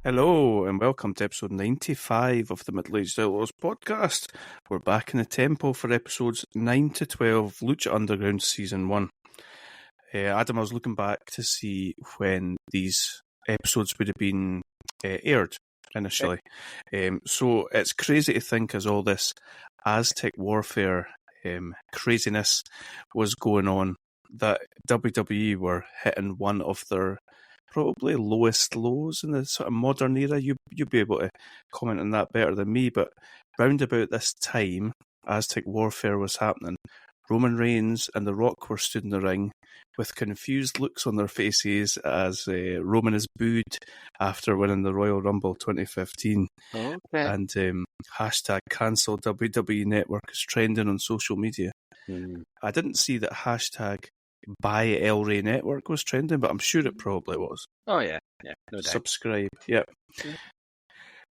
Hello and welcome to episode 95 of the Middle-Aged Outlaws podcast. We're back in the tempo for episodes 9 to 12, Lucha Underground Season 1. Adam, I was looking back to see when these episodes would have been aired initially. So it's crazy to think as all this Aztec Warfare craziness was going on, that WWE were hitting one of their probably lowest lows in the sort of modern era. You'd be able to comment on that better than me, but round about this time, Aztec Warfare was happening. Roman Reigns and The Rock were stood in the ring with confused looks on their faces as Roman is booed after winning the Royal Rumble 2015. Okay. And hashtag cancel WWE Network is trending on social media. I didn't see that hashtag buy El Rey Network was trending, but I'm sure it probably was. Oh yeah, no doubt. Subscribe, yep.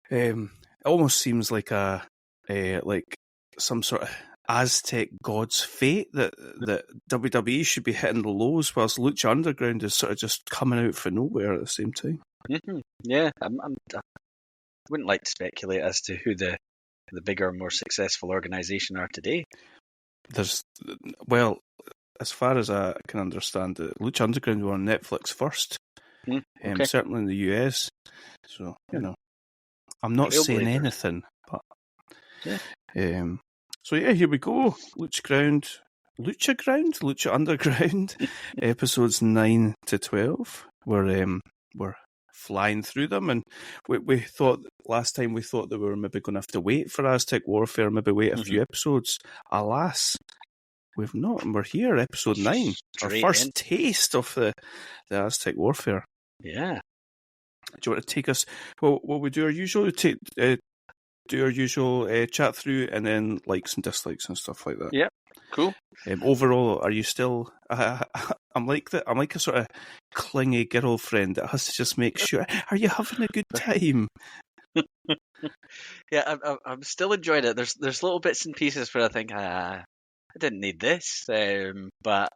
It almost seems like like some sort of Aztec god's fate that WWE should be hitting the lows, whilst Lucha Underground is sort of just coming out for nowhere at the same time. Mm-hmm. Yeah, I wouldn't like to speculate as to who the bigger, more successful organisation are today. As far as I can understand it, Lucha Underground were on Netflix first, Okay. certainly in the US. So, I'm not saying anything, but... Yeah. So here we go. Lucha Underground, episodes 9 to 12. We're flying through them, and we thought last time that we were maybe going to have to wait for Aztec Warfare, maybe wait a few episodes. Alas, we've not, and we're here, episode 9, our first taste of the Aztec Warfare. Yeah. Do you want to take us? Well, we do our usual chat through, and then likes and dislikes and stuff like that. Yeah, cool. Overall, are you still? I'm like a sort of clingy girlfriend that has to just make sure. Are you having a good time? Yeah, I'm still enjoying it. There's little bits and pieces where I think I didn't need this, but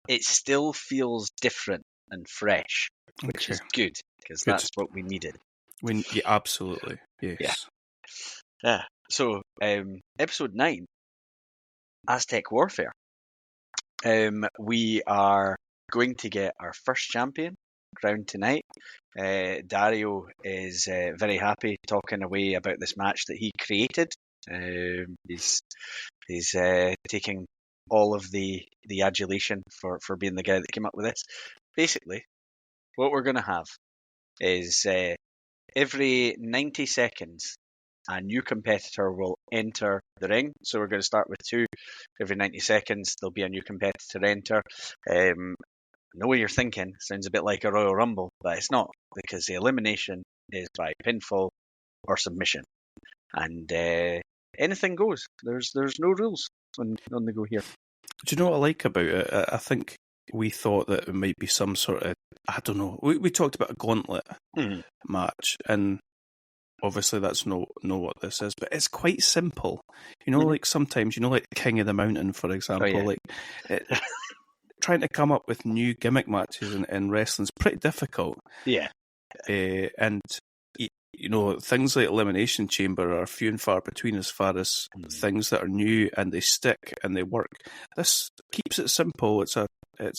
it still feels different and fresh, which is good because that's what we needed. Absolutely, yes. Yeah. So, episode 9, Aztec Warfare. We are going to get our first champion crowned tonight. Dario is very happy talking away about this match that he created. He's taking all of the adulation for being the guy that came up with this. Basically, what we're going to have is every 90 seconds, a new competitor will enter the ring. So we're going to start with 2. Every 90 seconds, there'll be a new competitor enter. I know what you're thinking. Sounds a bit like a Royal Rumble, but it's not, because the elimination is by pinfall or submission. And anything goes. There's no rules on the go here. Do you know what I like about it? I think we thought that it might be some sort of, I don't know, we talked about a gauntlet match, and obviously that's not what this is, but it's quite simple. Like sometimes, like King of the Mountain, for example, trying to come up with new gimmick matches in wrestling's pretty difficult. Yeah. And things like Elimination Chamber are few and far between as far as things that are new and they stick and they work. This keeps it simple. It's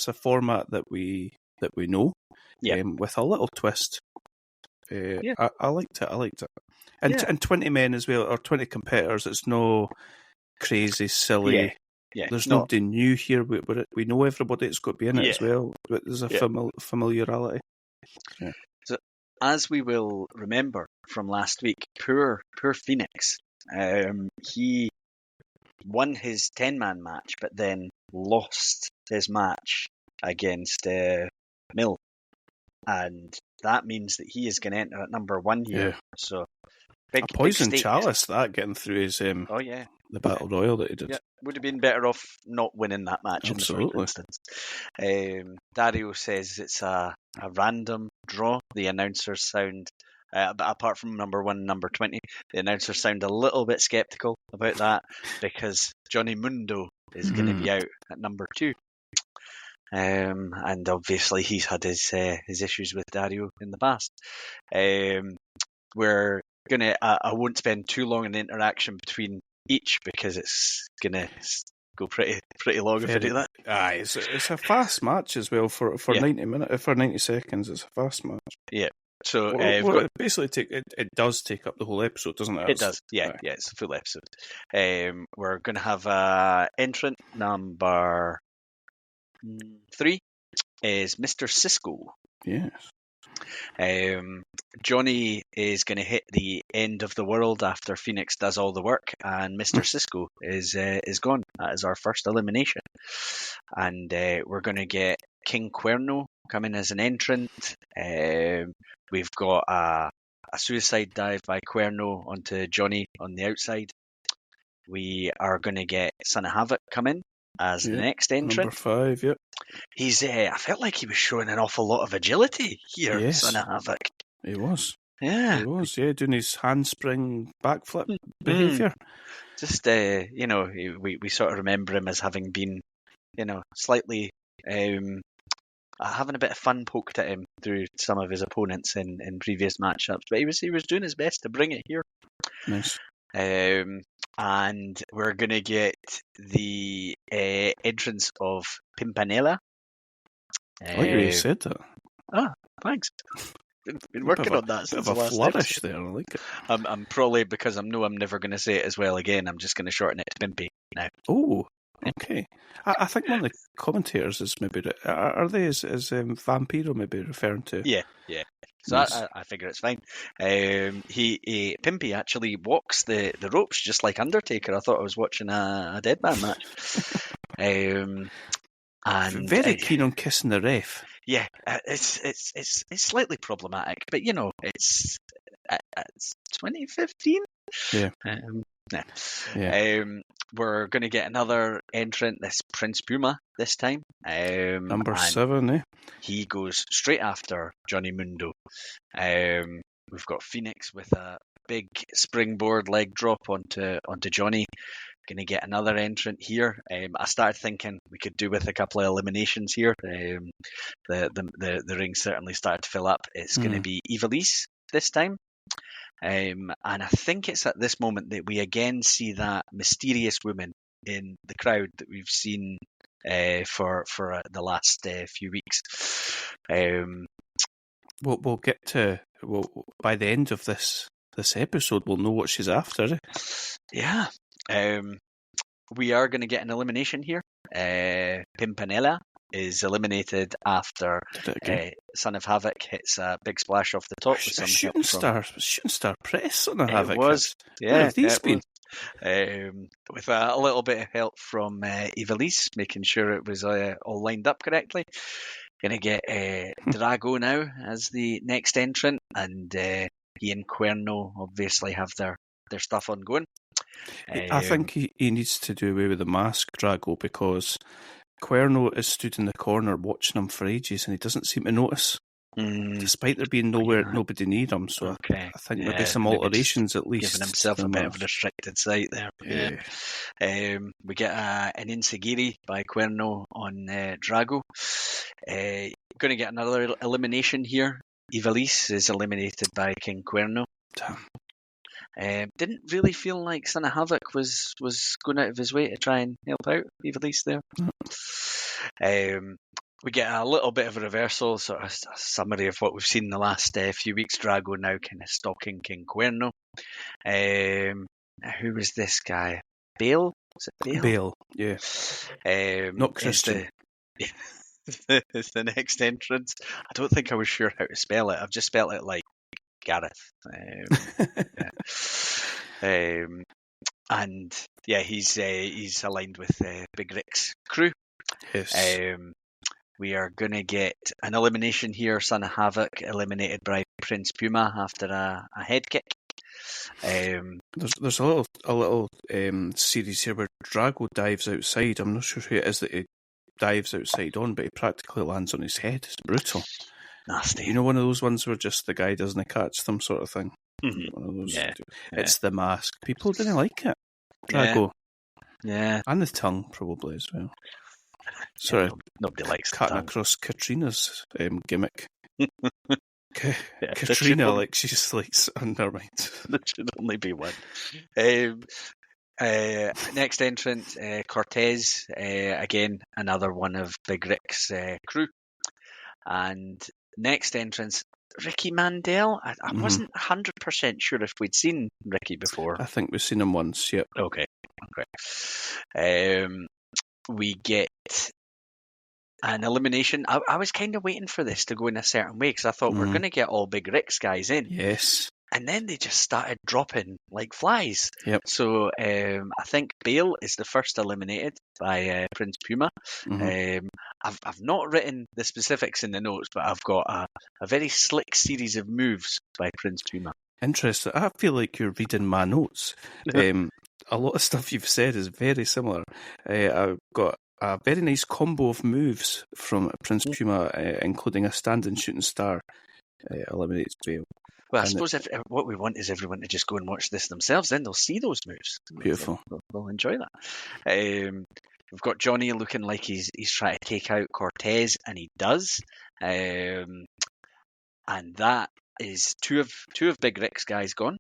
a format that we know, with a little twist. I liked it. And 20 men as well, or 20 competitors. It's no crazy, silly. Yeah. There's nobody new here. We know everybody that's got to be in it as well. But there's a familiarity. Yeah. So, as we will remember from last week, poor Phoenix. He won his 10-man match, but then lost his match against Mill, and that means that he is going to enter at number 1 here. So, a poison chalice that getting through his the battle royal that he did. Yeah, would have been better off not winning that match. Absolutely. In the first instance. Dario says it's a random draw. The announcers sound, but apart from number 1 and number 20, the announcers sound a little bit sceptical about that because Johnny Mundo is going to be out at number 2. And obviously he's had his issues with Dario in the past. We're gonna. I won't spend too long in the interaction between each because it's gonna go pretty long if I do that. Aye, it's a fast match as well for 90 seconds. It's a fast match. Yeah. So it does take up the whole episode, doesn't it? It does. Yeah, yeah. It's a full episode. We're gonna have entrant number 3 is Mr. Cisco. Yes. Johnny is going to hit the end of the world after Phoenix does all the work, and Mr. Cisco is gone. That is our first elimination, and we're going to get King Cuerno coming as an entrant. We've got a suicide dive by Cuerno onto Johnny on the outside. We are going to get Son of Havoc come in as the next entrant. Number 5, yep. He's. I felt like he was showing an awful lot of agility here, yes. Son of Havoc. He was. Yeah. He was, doing his handspring backflip behaviour. Just, we sort of remember him as having been, slightly having a bit of fun poked at him through some of his opponents in previous matchups. But he was doing his best to bring it here. Nice. And we're going to get the entrance of Pimpinela. I like you said that. Ah, thanks. Been working on that since the last flourish episode. there. I like it. I'm probably, because I'm never going to say it as well again, I'm just going to shorten it to Pimpy now. Oh, okay. I think one of the commentators is maybe... Are they as Vampiro maybe referring to? Yeah. So nice. I figure it's fine. Pimpy actually walks the ropes just like Undertaker. I thought I was watching a dead man match. And very keen on kissing the ref. Yeah, it's slightly problematic, but it's 2015. Yeah. We're going to get another entrant, this Prince Puma this time. Number 7, eh? He goes straight after Johnny Mundo. We've got Phoenix with a big springboard leg drop onto Johnny. Going to get another entrant here. I started thinking we could do with a couple of eliminations here. The ring certainly started to fill up. It's going to be Ivelisse this time. And I think it's at this moment that we again see that mysterious woman in the crowd that we've seen for the last few weeks. We'll get to by the end of this episode, we'll know what she's after. Yeah. We are going to get an elimination here. Pimpinela is eliminated after Son of Havoc hits a big splash off the top. With some shooting star press, Son of Havoc. It was. Yeah. Where have these been? With a little bit of help from Ivelisse, making sure it was all lined up correctly. Going to get Drago now as the next entrant, and he and Cuerno obviously have their stuff ongoing. I think he needs to do away with the mask, Drago, because Cuerno is stood in the corner watching him for ages and he doesn't seem to notice, despite there being nobody near him. So I think maybe some alterations at least. Giving himself a bit of a restricted sight there. Yeah. We get an Insigiri by Cuerno on Drago. Going to get another elimination here. Ivelisse is eliminated by King Cuerno. Damn. Didn't really feel like Son of Havoc was going out of his way to try and help out Ivelisse there. We get a little bit of a reversal, sort of a summary of what we've seen in the last few weeks. Drago now kind of stalking King Cuerno. Who was this guy? Bale? Was it Bale? Bale, yeah. Not Christian. It's the next entrance. I don't think I was sure how to spell it. I've just spelled it like Gareth. And yeah, he's aligned with Big Rick's crew. Yes. We are going to get an elimination here. Son of Havoc eliminated by Prince Puma after a head kick. There's a little series here where Drago dives outside. I'm not sure who it is that he dives outside on, but he practically lands on his head. It's brutal. Nasty. You know, one of those ones where just the guy doesn't catch them, sort of thing. Mm-hmm. One of those. Yeah. It's the mask. People didn't like it. Drago. Yeah. And the tongue, probably, as well. Sort of nobody likes cutting that. across Katrina's gimmick. Yeah, Katrina, like she's like, never mind. There should only be one. Next entrant, Cortez. Again, another one of Big Rick's crew. And next entrance, Ricky Mandel. I wasn't 100% sure if we'd seen Ricky before. I think we've seen him once, yep. Okay. We get an elimination. I was kind of waiting for this to go in a certain way because I thought we're going to get all Big Rick's guys in. Yes. And then they just started dropping like flies. Yep. So I think Bale is the first eliminated by Prince Puma. I've not written the specifics in the notes, but I've got a very slick series of moves by Prince Puma. Interesting. I feel like you're reading my notes. A lot of stuff you've said is very similar. I've got a very nice combo of moves from Prince Puma, including a standing shooting star eliminates Bale. Well, I suppose what we want is everyone to just go and watch this themselves. Then they'll see those moves. Beautiful. They'll enjoy that. We've got Johnny looking like he's trying to take out Cortez, and he does. And that is two of Big Rick's guys gone.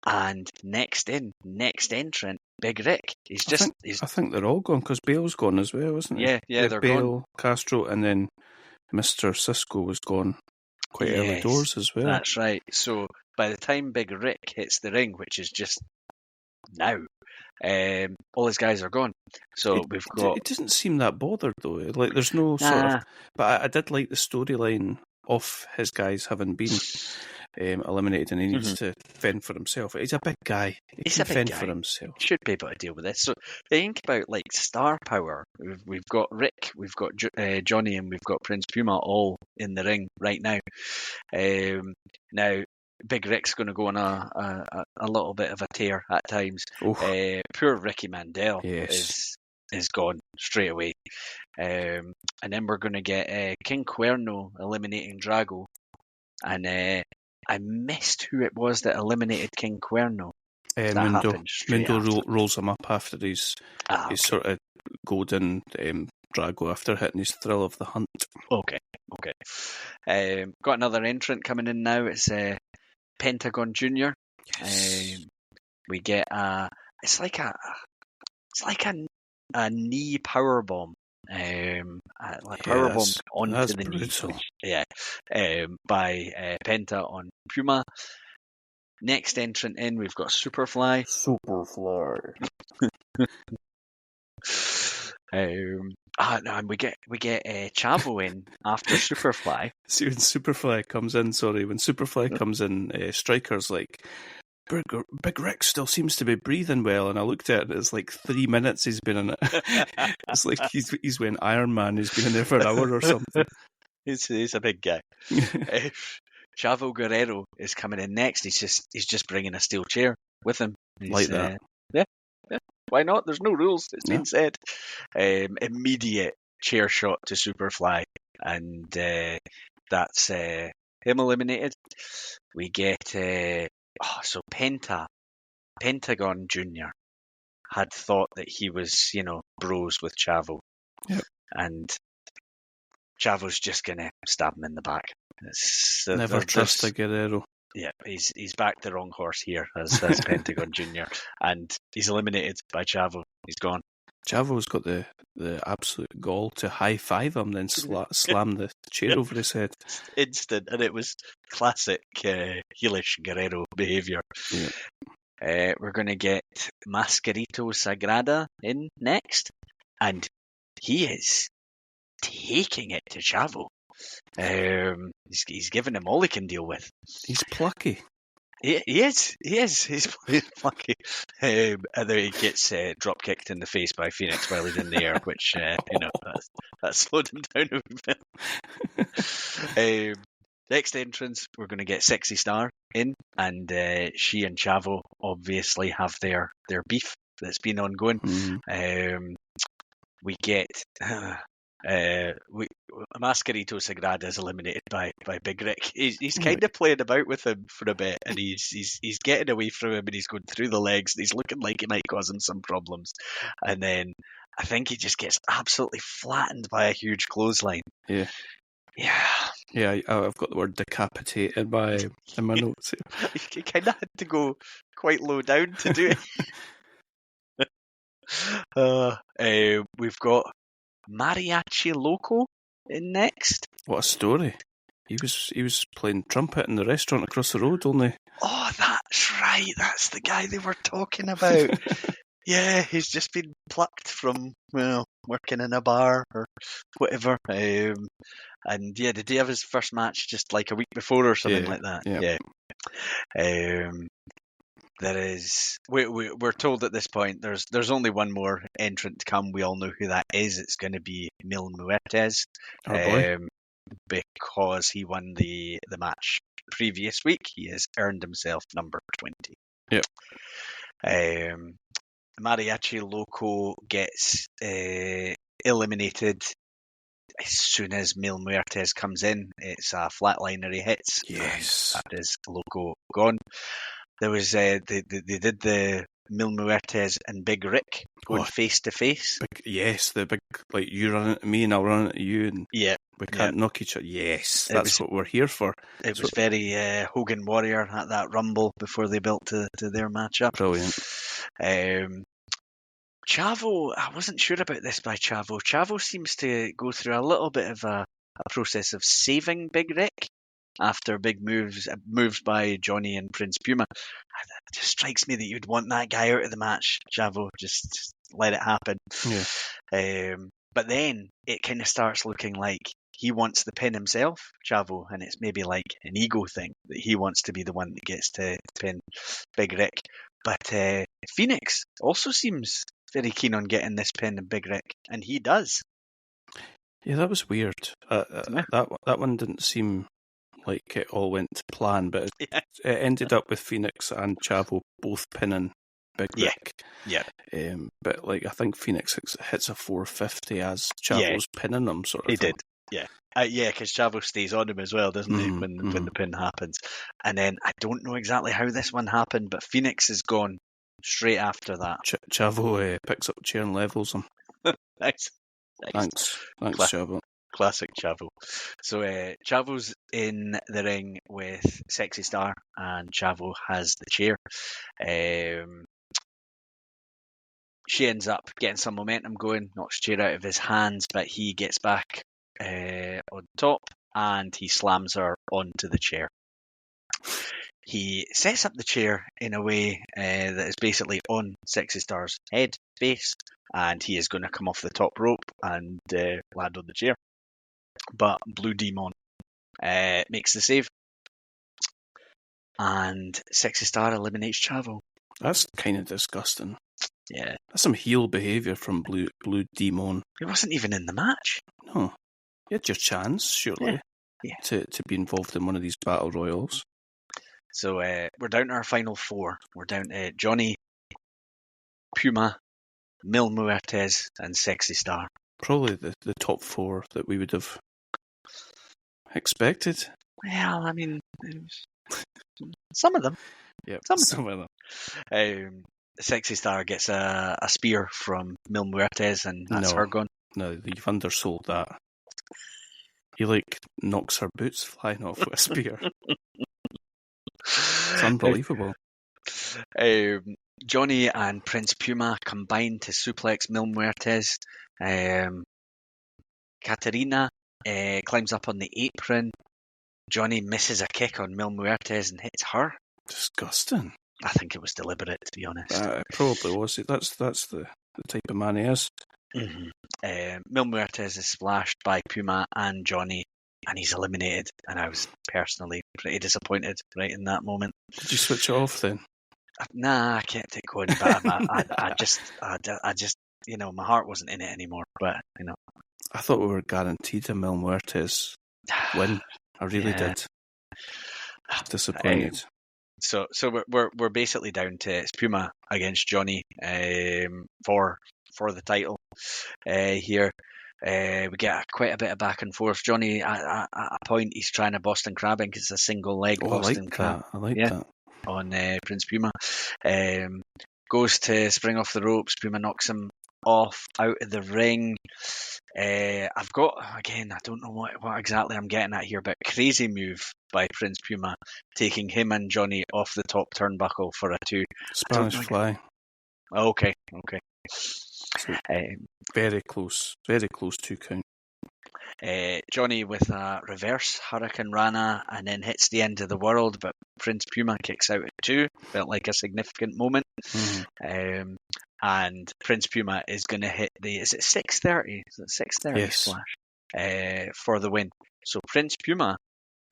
And next entrant, Big Rick. I think they're all gone because Bale's gone as well, isn't he? Yeah, they're Bale, gone. Castro, and then Mr. Cisco was gone quite early doors as well. That's right. So by the time Big Rick hits the ring, which is just now, all his guys are gone. So we've got. It doesn't seem that bothered though. Like there's no sort of. But I did like the storyline of his guys having been eliminated, and he needs to fend for himself. He's a big guy. He can fend for himself. He should be able to deal with this. So think about like star power. We've got Rick, we've got Johnny, and we've got Prince Puma all in the ring right now. Now Big Rick's going to go on a little bit of a tear at times. Poor Ricky Mandel is gone straight away. And then we're going to get King Cuerno eliminating Drago. And I missed who it was that eliminated King Cuerno. Mundo rolls him up after his sort of golden Drago after hitting his Thrill of the Hunt. Okay. Got another entrant coming in now. It's Pentagon Jr. Yes. We get it's like a knee power bomb. Power bomb onto the brutal. knee. Yeah. By Penta on Puma. Next entrant in, we've got Superfly. And we get Chavo in after Superfly. See, when Superfly comes in, Striker's like, Big Rick still seems to be breathing well, and I looked at it, it's like 3 minutes he's been in it. It's like he's went Iron Man, he's been in there for an hour or something. He's a big guy. Chavo Guerrero is coming in next. He's just bringing a steel chair with him. Like that. Yeah. Why not? There's no rules. It's been said. Immediate chair shot to Superfly, and that's him eliminated. We get so Pentagon Jr. had thought that he was, bros with Chavo. Yep. And Chavo's just gonna stab him in the back. Never trust a Guerrero. Yeah, he's backed the wrong horse here as Pentagon Jr. And he's eliminated by Chavo. He's gone. Chavo's got the absolute gall to high-five him, then slam the chair over his head. Instant, and it was classic heelish Guerrero behaviour. Yeah. We're going to get Mascarito Sagrada in next, and he is taking it to Chavo. He's giving him all he can deal with. He's plucky. He is. He's plucky. And then he gets drop kicked in the face by Phoenix while he's in the air, which that slowed him down a bit. Next entrance, we're going to get Sexy Star in, and she and Chavo obviously have their beef that's been ongoing. Mm-hmm. We get Mascarito Sagrada is eliminated by Big Rick. He's kind of playing about with him for a bit, and he's getting away from him, and he's going through the legs, and he's looking like he might cause him some problems. And then I think he just gets absolutely flattened by a huge clothesline. Yeah. Yeah, I've got the word decapitate in my notes here. he kind of had to go quite low down to do it. We've got Mariachi Loco in next. What a story! He was playing trumpet in the restaurant across the road only. Oh, that's right. That's the guy they were talking about. Yeah, he's just been plucked from working in a bar or whatever. And yeah, did he have his first match just like a week before or something like that? Yeah. There is. We're told at this point there's only one more entrant to come. We all know who that is. It's going to be Mil Muertes, because he won the match previous week. He has earned himself number 20. Yep. Mariachi Loco gets eliminated as soon as Mil Muertes comes in. It's a flatliner he hits. Yes. That is Loco gone. There was they did the Mil Muertes and Big Rick going face to face. Yes, the big, like, you run into me and I'll run into you, and we can't knock each other. Yes, that's what we're here for. It was very Hogan Warrior at that Rumble before they built to their matchup. Brilliant. Chavo, I wasn't sure about this by Chavo. Chavo seems to go through a little bit of a process of saving Big Rick after big moves by Johnny and Prince Puma. It just strikes me that you'd want that guy out of the match, Chavo. Just let it happen. Yeah. But then it kind of starts looking like he wants the pin himself, Chavo, and it's maybe like an ego thing that he wants to be the one that gets to pin Big Rick. But Phoenix also seems very keen on getting this pin of Big Rick, and he does. Yeah, that was weird. That one didn't seem like it all went to plan, but it ended up with Phoenix and Chavo both pinning Big Rick. Yeah. But like, I think Phoenix hits a 450 as Chavo's pinning him, sort of. He did. Yeah. Because Chavo stays on him as well, doesn't he, when the pin happens. And then I don't know exactly how this one happened, but Phoenix is gone straight after that. Chavo picks up a chair and levels him. Nice. Thanks, Chavo. Classic Chavo. So Chavo's in the ring with Sexy Star, and Chavo has the chair. She ends up getting some momentum going, knocks the chair out of his hands, but he gets back on top and he slams her onto the chair. He sets up the chair in a way that is basically on Sexy Star's head, face, and he is going to come off the top rope and land on the chair. But Blue Demon makes the save, and Sexy Star eliminates Chavo. That's kind of disgusting. Yeah. That's some heel behaviour from Blue Demon. He wasn't even in the match. No. You had your chance, surely, to be involved in one of these battle royals. So we're down to our final four. We're down to Johnny, Puma, Mil Muertes, and Sexy Star. Probably the top four that we would have expected. Well, I mean, some of them. Yeah, some of them. Sexy Star gets a spear from Mil Muertes, and that's her gone. No, you've undersold that. He knocks her boots flying off with a spear. It's unbelievable. Johnny and Prince Puma combine to suplex Mil Muertes. Katarina climbs up on the apron. Johnny misses a kick on Mil Muertes and hits her. Disgusting. I think it was deliberate, to be honest. It probably was. That's the type of man he is. Mm-hmm. Mil Muertes is splashed by Puma and Johnny, and he's eliminated. And I was personally pretty disappointed right in that moment. Did you switch it off then? Nah, I kept it going, but I just, my heart wasn't in it anymore. But I thought we were guaranteed a Mil Muertes win. I really did. Disappointed. So we're basically down to Puma against Johnny for the title here. We get quite a bit of back and forth. Johnny, at a point, he's trying to Boston Crab because it's a single leg Oh, I Boston like Crab. that. I like Yeah. that. On Prince Puma. Goes to spring off the ropes. Puma knocks him off out of the ring. I've got, again, I don't know what exactly I'm getting at here, but crazy move by Prince Puma, taking him and Johnny off the top turnbuckle for a 2. Spanish Fly. Okay. So Um, very close 2 count. Johnny with a reverse Hurricane Rana and then hits the end of the world, but Prince Puma kicks out at 2. Felt like a significant moment. Mm-hmm. And Prince Puma is going to hit is it 6:30? Is it 6:30 Yes. splash for the win? So Prince Puma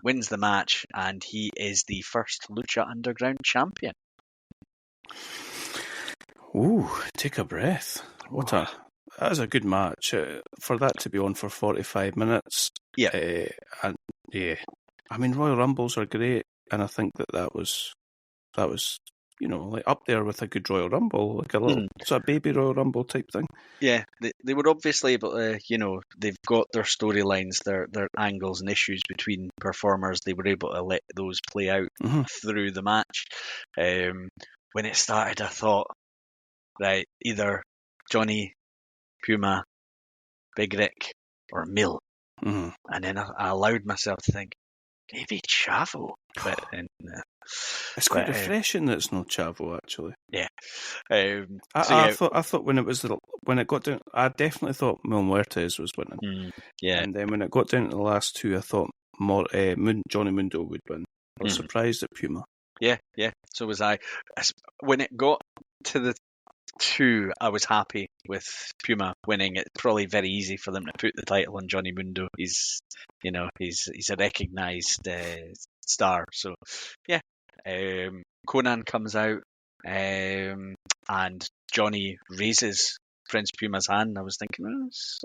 wins the match, and he is the first Lucha Underground champion. Ooh, take a breath. That was a good match. For that to be on for 45 minutes. Yeah. And yeah, I mean, Royal Rumbles are great, and I think that was like up there with a good Royal Rumble, like a little sort of baby Royal Rumble type thing. Yeah, they were obviously able to, they've got their storylines, their angles and issues between performers. They were able to let those play out through the match. When it started, I thought, right, either Johnny, Puma, Big Rick, or Mill. Mm-hmm. And then I allowed myself to think, maybe Chavo. But it's quite refreshing that it's no Chavo, actually. Yeah. I thought when it got down, I definitely thought Mil Muertes was winning. Yeah. And then when it got down to the last 2, I thought Johnny Mundo would win. I was surprised at Puma. Yeah. So was I. When it got to the 2, I was happy with Puma winning. It's probably very easy for them to put the title on Johnny Mundo. He's a recognised star. So yeah. Conan comes out, and Johnny raises Prince Puma's hand. I was thinking, is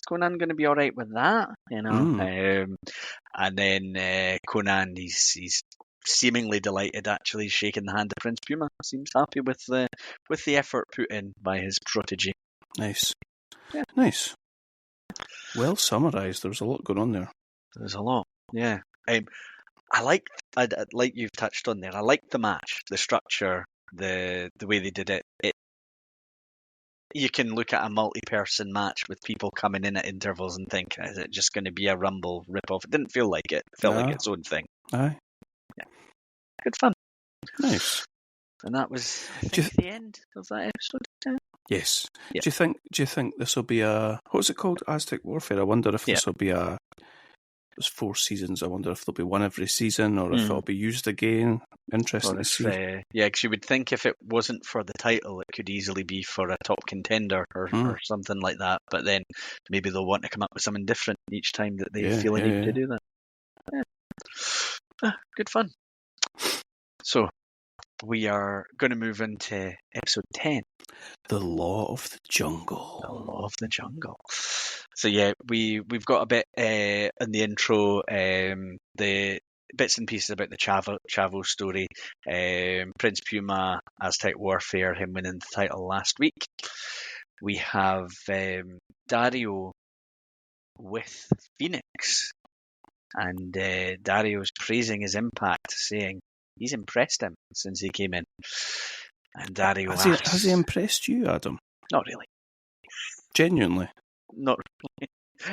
Conan going to be all right with that? And then Conan, he's seemingly delighted. Actually, shaking the hand of Prince Puma. Seems happy with the effort put in by his protege. Nice. Yeah. Nice. Well summarised. There was a lot going on there. There's a lot. Yeah. I like you've touched on there. I liked the match, the structure, the way they did it. You can look at a multi-person match with people coming in at intervals and think, is it just going to be a Rumble rip-off? It didn't feel like it. It felt like its own thing. Aye. Yeah. Good fun. Nice. And that was, I think, the end of that episode. Yes. Yeah. Do you think this will be what's it called? Aztec Warfare. I wonder if this will be there's 4 seasons. I wonder if there'll be one every season or if it'll be used again. Interesting to see. Because you would think if it wasn't for the title, it could easily be for a top contender or something like that. But then maybe they'll want to come up with something different each time that they feel a need to do that. Yeah. Good fun. So we are going to move into episode 10. The Law of the Jungle. The Law of the Jungle. So yeah, we've got a bit in the intro, the bits and pieces about the Chavo story, Prince Puma, Aztec Warfare, him winning the title last week. We have Dario with Phoenix, and Dario's praising his impact, saying he's impressed him since he came in. And Dario asks, has he impressed you, Adam? Not really. Genuinely? Not really.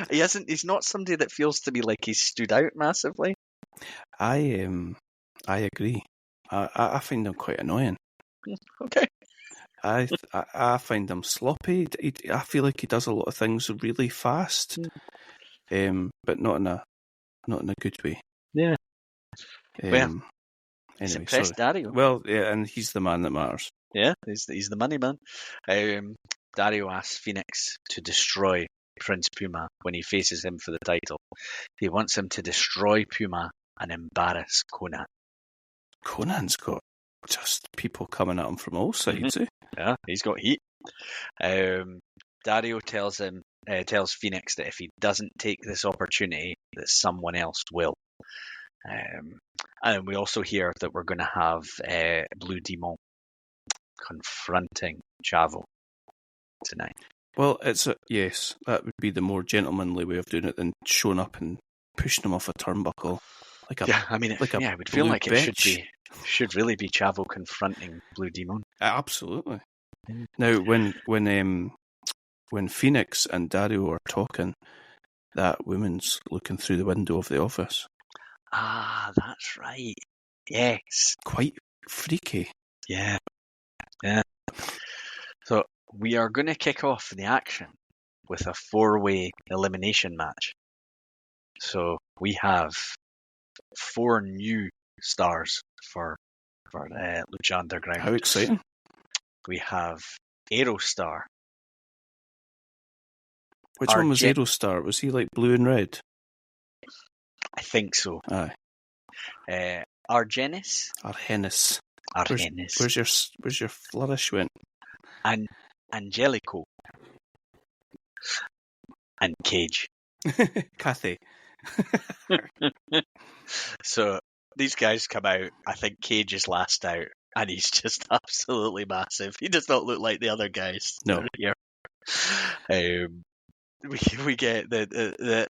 He hasn't. He's not somebody that feels to me like he's stood out massively. I agree. I find him quite annoying. Okay. I find him sloppy. I feel like he does a lot of things really fast, but not in a good way. Yeah. Anyway, he's impressed Dario. Well, yeah, and he's the man that matters. Yeah, he's the money man. Dario asks Phoenix to destroy Prince Puma when he faces him for the title. He wants him to destroy Puma and embarrass Conan. Conan's got just people coming at him from all sides, eh? Yeah, he's got heat. Dario tells Phoenix that if he doesn't take this opportunity, that someone else will. And we also hear that we're going to have Blue Demon confronting Chavo tonight. Well, yes, that would be the more gentlemanly way of doing it than showing up and pushing him off a turnbuckle like a it would feel blue like bitch. it should really be Chavo confronting Blue Demon. Absolutely. Now, when Phoenix and Dario are talking, that woman's looking through the window of the office. Ah, that's right. Yes. Quite freaky. Yeah. So we are going to kick off the action with a 4-way elimination match. So we have 4 new stars for Lucha Underground. How exciting. We have Aerostar. Which one was Aerostar? Was he like blue and red? I think so. Aye. Argenis. Argenis. Argenis. Where's your flourish went? And Angelico. And Cage. Kathy. So these guys come out. I think Cage is last out, and he's just absolutely massive. He does not look like the other guys. No. Here. We get the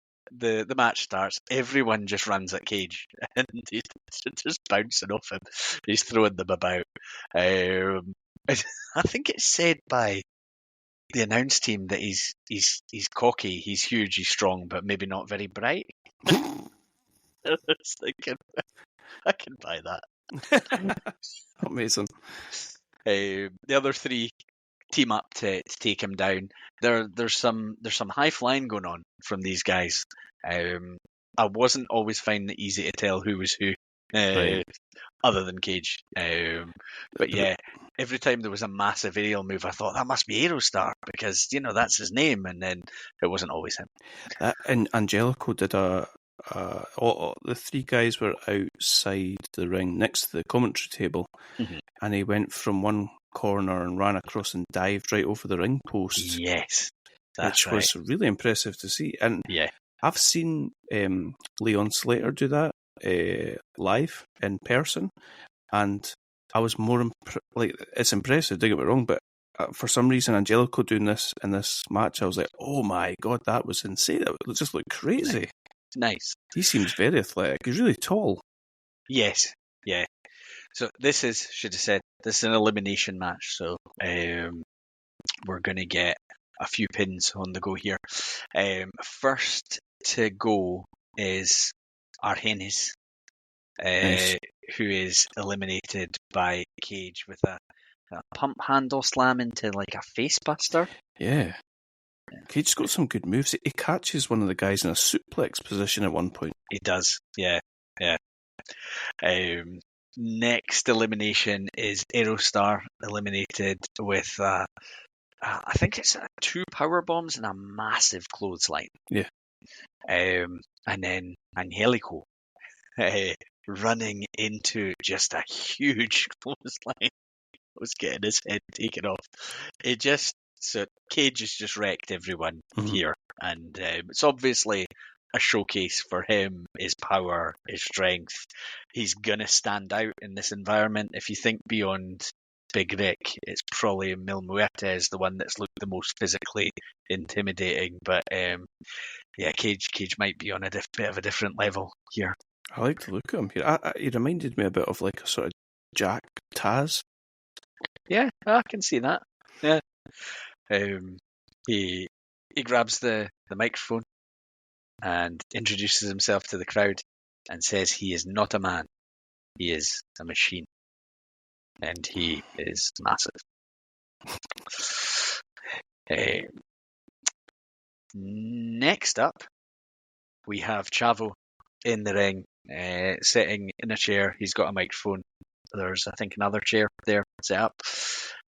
match starts. Everyone just runs at Cage, and he's just bouncing off him. He's throwing them about. I think it's said by the announce team that he's cocky, he's huge, he's strong, but maybe not very bright. I was thinking, I can buy that. Amazing. The other 3 team up to take him down. There's some high flying going on from these guys. I wasn't always finding it easy to tell who was who, Right. other than Cage. But yeah, every time there was a massive aerial move, I thought that must be Aerostar because that's his name, and then it wasn't always him. And Angelico did the 3 guys were outside the ring next to the commentary table, and he went from one corner and ran across and dived right over the ring post. Yes, which was really impressive to see. And I've seen Leon Slater do that live in person, and I was more it's impressive, don't get me wrong, but for some reason Angelico doing this in this match, I was like, oh my god, that was insane. It just looked crazy. Nice. He seems very athletic. He's really tall. Yes, yeah. So this is an elimination match, so we're going to get a few pins on the go here. First to go is Argenis, Nice. who is eliminated by Cage with a pump handle slam into like a face buster. Yeah. Cage's got some good moves. He catches one of the guys in a suplex position at one point. He does, yeah. Next elimination is Aerostar, eliminated with I think it's 2 power bombs and a massive clothesline. Yeah. And then Angelico running into just a huge clothesline, was getting his head taken off. Cage has just wrecked everyone here, and it's obviously a showcase for him, his power, his strength. He's gonna stand out in this environment. If you think beyond Big Rick, it's probably Mil Muertes, the one that's looked the most physically intimidating. But Cage might be on a bit of a different level here. I like the look of him here. He reminded me a bit of like a sort of Jack Taz. Yeah, I can see that. Yeah. He grabs the microphone and introduces himself to the crowd and says he is not a man, he is a machine, and he is massive. Next up, we have Chavo in the ring, sitting in a chair. He's got a microphone. There's, I think, another chair there set up.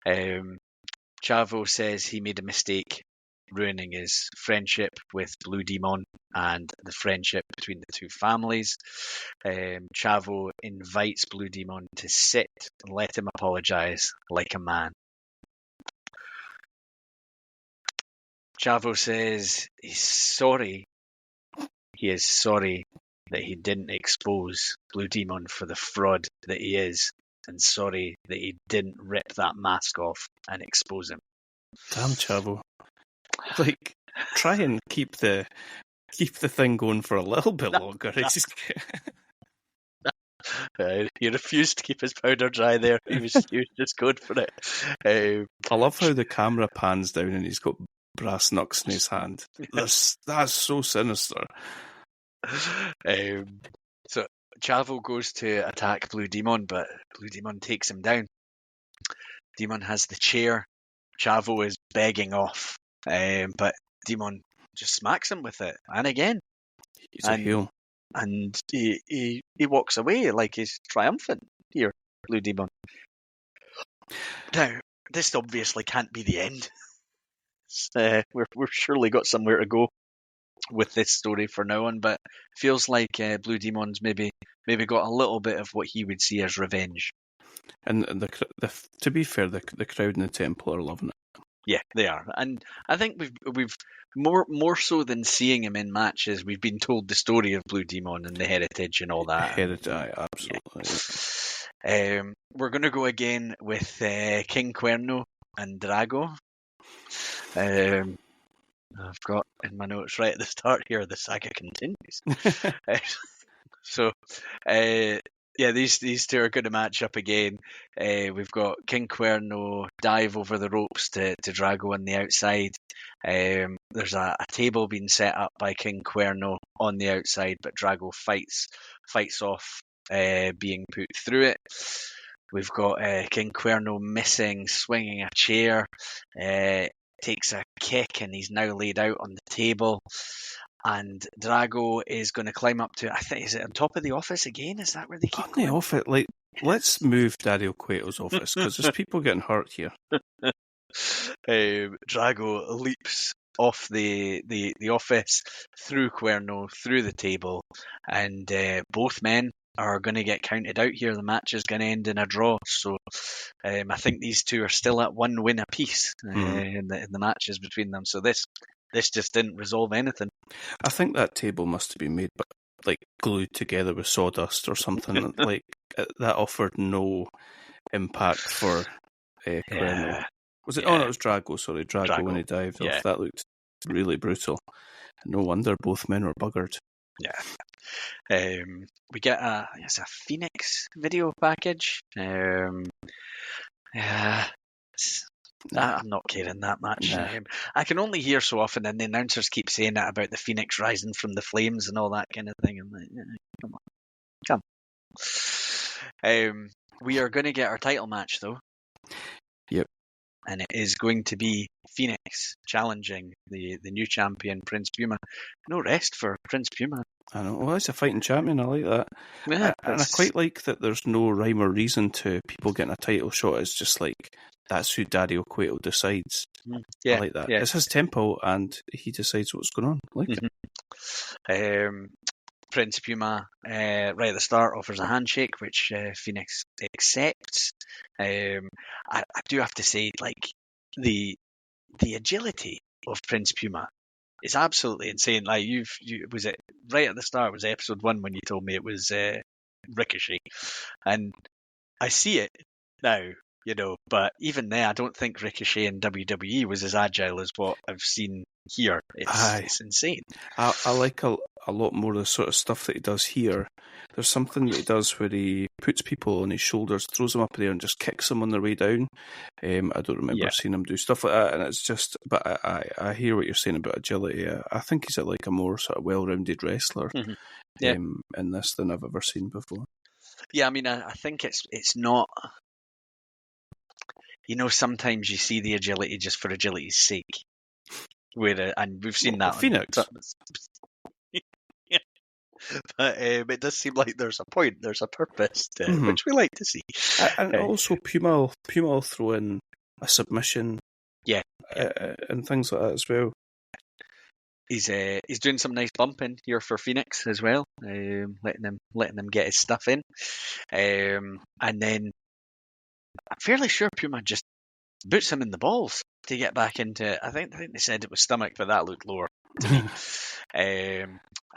Chavo says he made a mistake, ruining his friendship with Blue Demon and the friendship between the 2 families. Chavo invites Blue Demon to sit and let him apologize like a man. Chavo says he's sorry. He is sorry that he didn't expose Blue Demon for the fraud that he is, and sorry that he didn't rip that mask off and expose him. Damn Chavo. Like, try and keep the thing going for a little bit longer. It's just... He refused to keep his powder dry there. He was just going for it. I love how the camera pans down and he's got brass knucks in his hand. That's so sinister. So Chavo goes to attack Blue Demon, but Blue Demon takes him down. Demon has the chair. Chavo is begging off, but Demon just smacks him with it, and again. He's a heel. And he walks away like he's triumphant here, Blue Demon. Now, this obviously can't be the end. We've surely got somewhere to go with this story for now on, but feels like Blue Demon's maybe got a little bit of what he would see as revenge. And to be fair, the crowd in the temple are loving it. Yeah, they are, and I think we've more so than seeing him in matches, we've been told the story of Blue Demon and the heritage and all that. Heritage, absolutely. Yeah. We're going to go again with King Cuerno and Drago. I've got in my notes right at the start here, the saga continues. These two are going to match up again. We've got King Cuerno dive over the ropes to Drago on the outside. There's a table being set up by King Cuerno on the outside, but Drago fights off being put through it. We've got King Cuerno missing, swinging a chair, takes a kick, and he's now laid out on the table. And Drago is going to climb up to, I think, is it on top of the office again? Is that where they keep going? The office, like, let's move Dario Cueto's office, because there's people getting hurt here. Drago leaps off the office, through Cuerno, through the table, and both men are going to get counted out here. The match is going to end in a draw. So I think these two are still at one win apiece in the matches between them. So this just didn't resolve anything. I think that table must have been made, like, glued together with sawdust or something. Like, that offered no impact for Cuerno. Yeah. Was it? Yeah. Oh, it was Drago. Sorry, Drago when he dived off. That looked really brutal. No wonder both men were buggered. Yeah. We get a Phoenix video package. I'm not caring that much. Nah. I can only hear so often, and the announcers keep saying that about the Phoenix rising from the flames and all that kind of thing. I'm like, come on. We are going to get our title match, though. Yep. And it is going to be Phoenix challenging the new champion, Prince Puma. No rest for Prince Puma. I know. Well, he's a fighting champion. I like that. Yeah, and I quite like that there's no rhyme or reason to people getting a title shot. It's just like, that's who Dario Cueto decides. Yeah, I like that. Yeah. It's his tempo, and he decides what's going on. I like it. Prince Puma, right at the start, offers a handshake, which Phoenix accepts. I do have to say, like, the agility of Prince Puma is absolutely insane. Like, was it right at the start? Was episode 1 when you told me it was Ricochet, and I see it now. But even there, I don't think Ricochet in WWE was as agile as what I've seen here. It's insane. I like a lot more of the sort of stuff that he does here. There's something that he does where he puts people on his shoulders, throws them up in the air, and just kicks them on their way down. I don't remember seeing him do stuff like that, and it's just. But I hear what you're saying about agility. I think he's a more sort of well-rounded wrestler in this than I've ever seen before. Yeah, I mean, I think it's not. Sometimes you see the agility just for agility's sake. And we've seen that Phoenix. But it does seem like there's a point, there's a purpose to it, which we like to see. And also Puma will throw in a submission, and things like that as well. He's doing some nice bumping here for Phoenix as well, letting him get his stuff in, and then I'm fairly sure Puma just boots him in the balls to get back into it. I think they said it was stomach, but that looked lower to me. A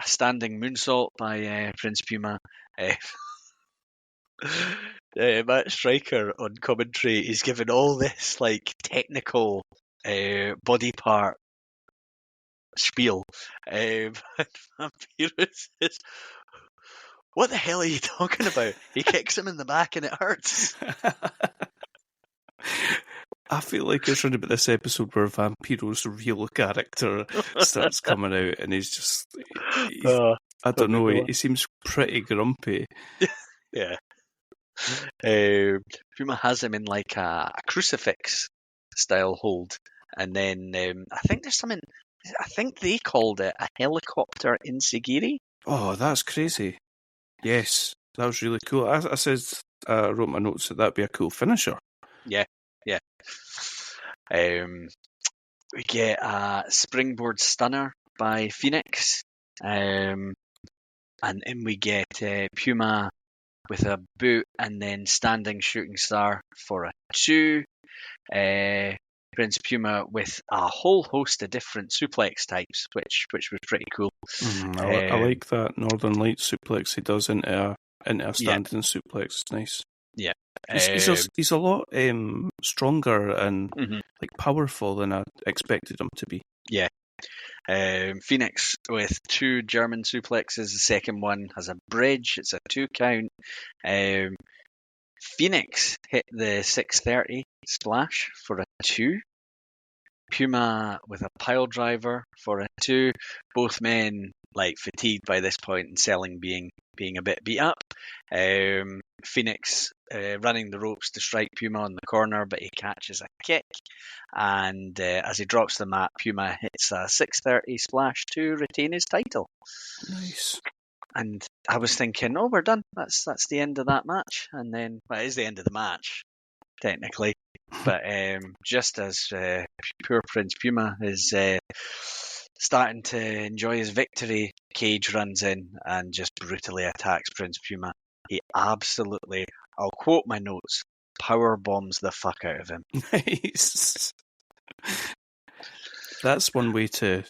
standing moonsault by Prince Puma. Matt Striker on commentary is giving all this like technical body part spiel. And Vampiro says, "What the hell are you talking about?" He kicks him in the back and it hurts. I feel like it's around about this episode where Vampiro's real character starts coming out, and he's I don't know, he seems pretty grumpy. Yeah. Puma has him in like a crucifix style hold, and then I think there's something. I think they called it a helicopter insigiri. Oh, that's crazy. Yes, that was really cool. I wrote my notes that that'd be a cool finisher. Yeah. We get a springboard stunner by Phoenix, and then we get Puma with a boot and then standing shooting star for a 2. Prince Puma with a whole host of different suplex types, which was pretty cool. I like that Northern Light suplex he does into a standing suplex. It's nice. Yeah. He's a lot stronger and like powerful than I expected him to be. Yeah. Phoenix with 2 German suplexes. The second one has a bridge. It's a 2 count. Phoenix hit the 630 splash for a 2. Puma with a pile driver for a 2. Both men like fatigued by this point and selling being a bit beat up. Phoenix running the ropes to strike Puma on the corner, but he catches a kick, and as he drops the mat, Puma hits a 630 splash to retain his title. Nice. And I was thinking, oh, we're done. That's the end of that match. And then, well, it is the end of the match, technically. But just as poor Prince Puma is starting to enjoy his victory, Cage runs in and just brutally attacks Prince Puma. He absolutely, I'll quote my notes, power bombs the fuck out of him. Nice. That's one way to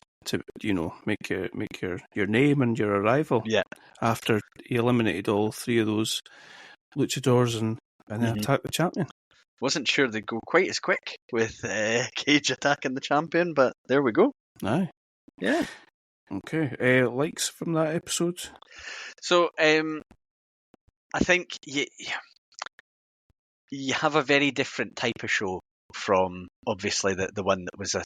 make your name and your arrival. Yeah. After he eliminated all 3 of those luchadors and then attacked the champion. Wasn't sure they'd go quite as quick with Cage attacking the champion, but there we go. Aye. Yeah. Okay. Likes from that episode? So, I think you have a very different type of show from obviously the one that was a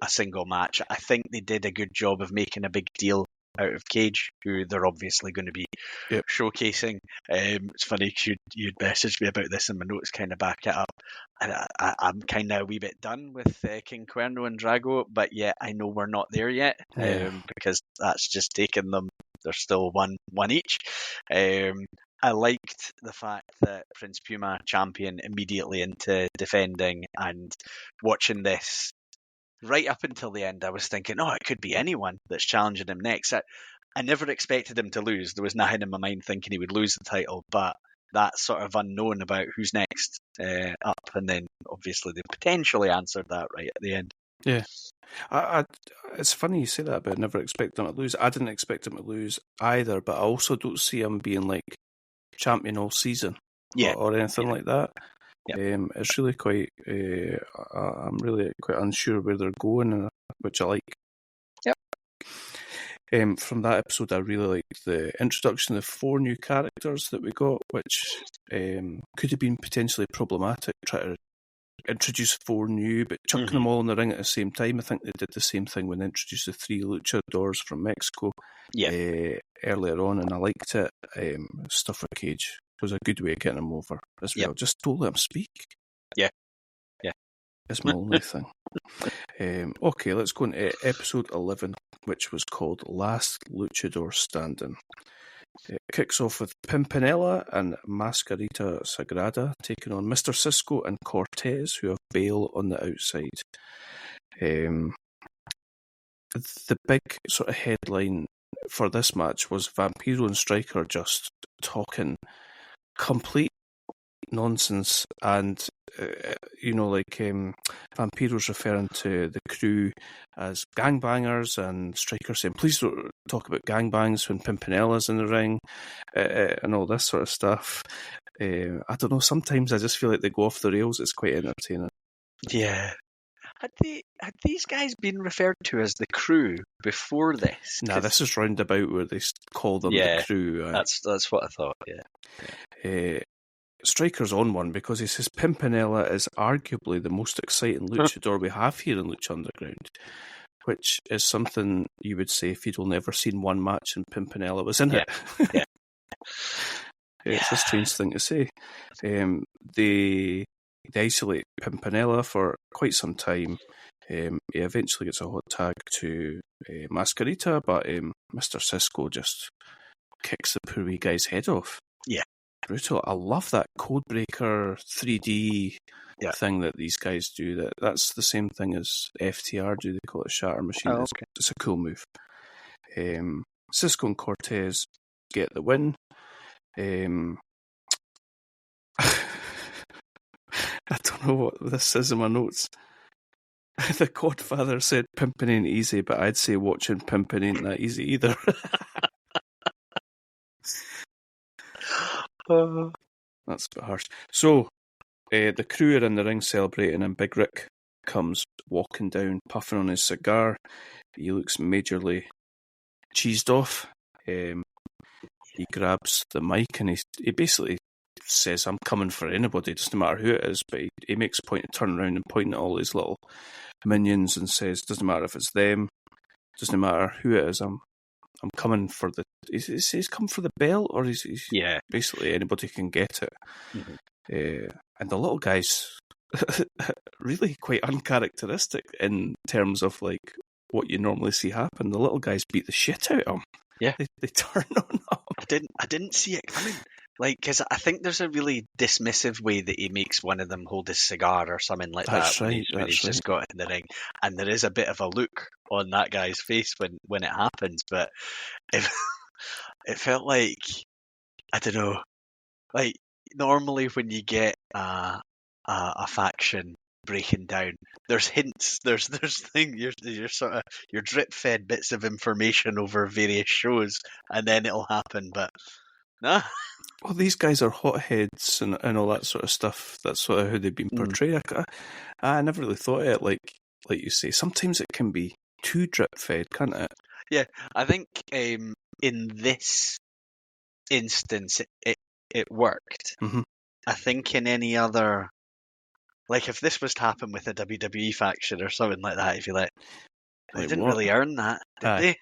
single match. I think they did a good job of making a big deal out of Cage, who they're obviously going to be showcasing. It's funny because you'd messaged me about this and my notes kind of back it up. And I'm kind of a wee bit done with King Cuerno and Drago, but yeah, I know we're not there yet because that's just taken them. They're still one each. I liked the fact that Prince Puma champion immediately into defending, and watching this right up until the end, I was thinking, oh, it could be anyone that's challenging him next. I never expected him to lose. There was nothing in my mind thinking he would lose the title, but that sort of unknown about who's next up, and then obviously they potentially answered that right at the end. Yeah. It's funny you say that about never expecting him to lose. I didn't expect him to lose either, but I also don't see him being like champion all season or anything like that. Yep. It's really quite. I'm really quite unsure where they're going, which I like. Yep. From that episode, I really liked the introduction of 4 new characters that we got, which could have been potentially problematic. Try to introduce 4 new, but chucking them all in the ring at the same time. I think they did the same thing when they introduced the 3 luchadors from Mexico earlier on, and I liked it. Stuff with Cage was a good way of getting him over as well. Just don't let him speak. Yeah. It's my only thing. Okay, let's go into episode 11, which was called Last Luchador Standing. It kicks off with Pimpinella and Mascarita Sagrada taking on Mr. Cisco and Cortez, who have Bale on the outside. The big sort of headline for this match was Vampiro and Striker just talking complete nonsense, and Vampiro's referring to the crew as gangbangers, and Striker saying, please don't talk about gangbangs when Pimpinella's in the ring, and all this sort of stuff. I don't know, sometimes I just feel like they go off the rails. It's quite entertaining. Yeah. Had these guys been referred to as the Crew before this? Nah, this is roundabout where they call them the Crew. That's what I thought. Yeah. Striker's on one because he says Pimpinella is arguably the most exciting luchador we have here in Lucha Underground, which is something you would say if you'd only ever seen one match and Pimpinella was in it. Yeah. It's a strange thing to say. They isolate Pimpinella for quite some time. He eventually gets a hot tag to Mascarita, but Mr. Cisco just kicks the poor wee guy's head off. Yeah. Brutal. I love that Codebreaker 3D thing that these guys do. That's the same thing as FTR do. They call it Shatter Machine. Oh, okay. It's a cool move. Cisco and Cortez get the win. I don't know what this says in my notes. The Godfather said pimping ain't easy, but I'd say watching pimping ain't that easy either. That's a bit harsh. So, the Crew are in the ring celebrating, and Big Rick comes walking down, puffing on his cigar. He looks majorly cheesed off. He grabs the mic and he basically says, I'm coming for anybody, doesn't matter who it is, but he makes a point to turn around and point at all his little minions and says, doesn't matter if it's them, doesn't matter who it is, I'm coming for the... He says come for the belt, or he's basically anybody can get it. Mm-hmm. And the little guy's really quite uncharacteristic in terms of like what you normally see happen. The little guys beat the shit out of him. Yeah, they turn on him. I didn't see it coming. Like, because I think there's a really dismissive way that he makes one of them hold his cigar or something like that's that. Right, when he's just got in the ring, and there is a bit of a look on that guy's face when it happens. But it felt like, I don't know, like normally when you get a faction breaking down, there's hints, there's things, you're sort of, you're drip fed bits of information over various shows, and then it'll happen. But nah. Well, these guys are hotheads and all that sort of stuff. That's sort of how they've been portrayed. I never really thought of it like you say. Sometimes it can be too drip fed, can't it? Yeah, I think in this instance it worked. Mm-hmm. I think in any other, like if this was to happen with a WWE faction or something like that, if you they didn't really earn that, did they?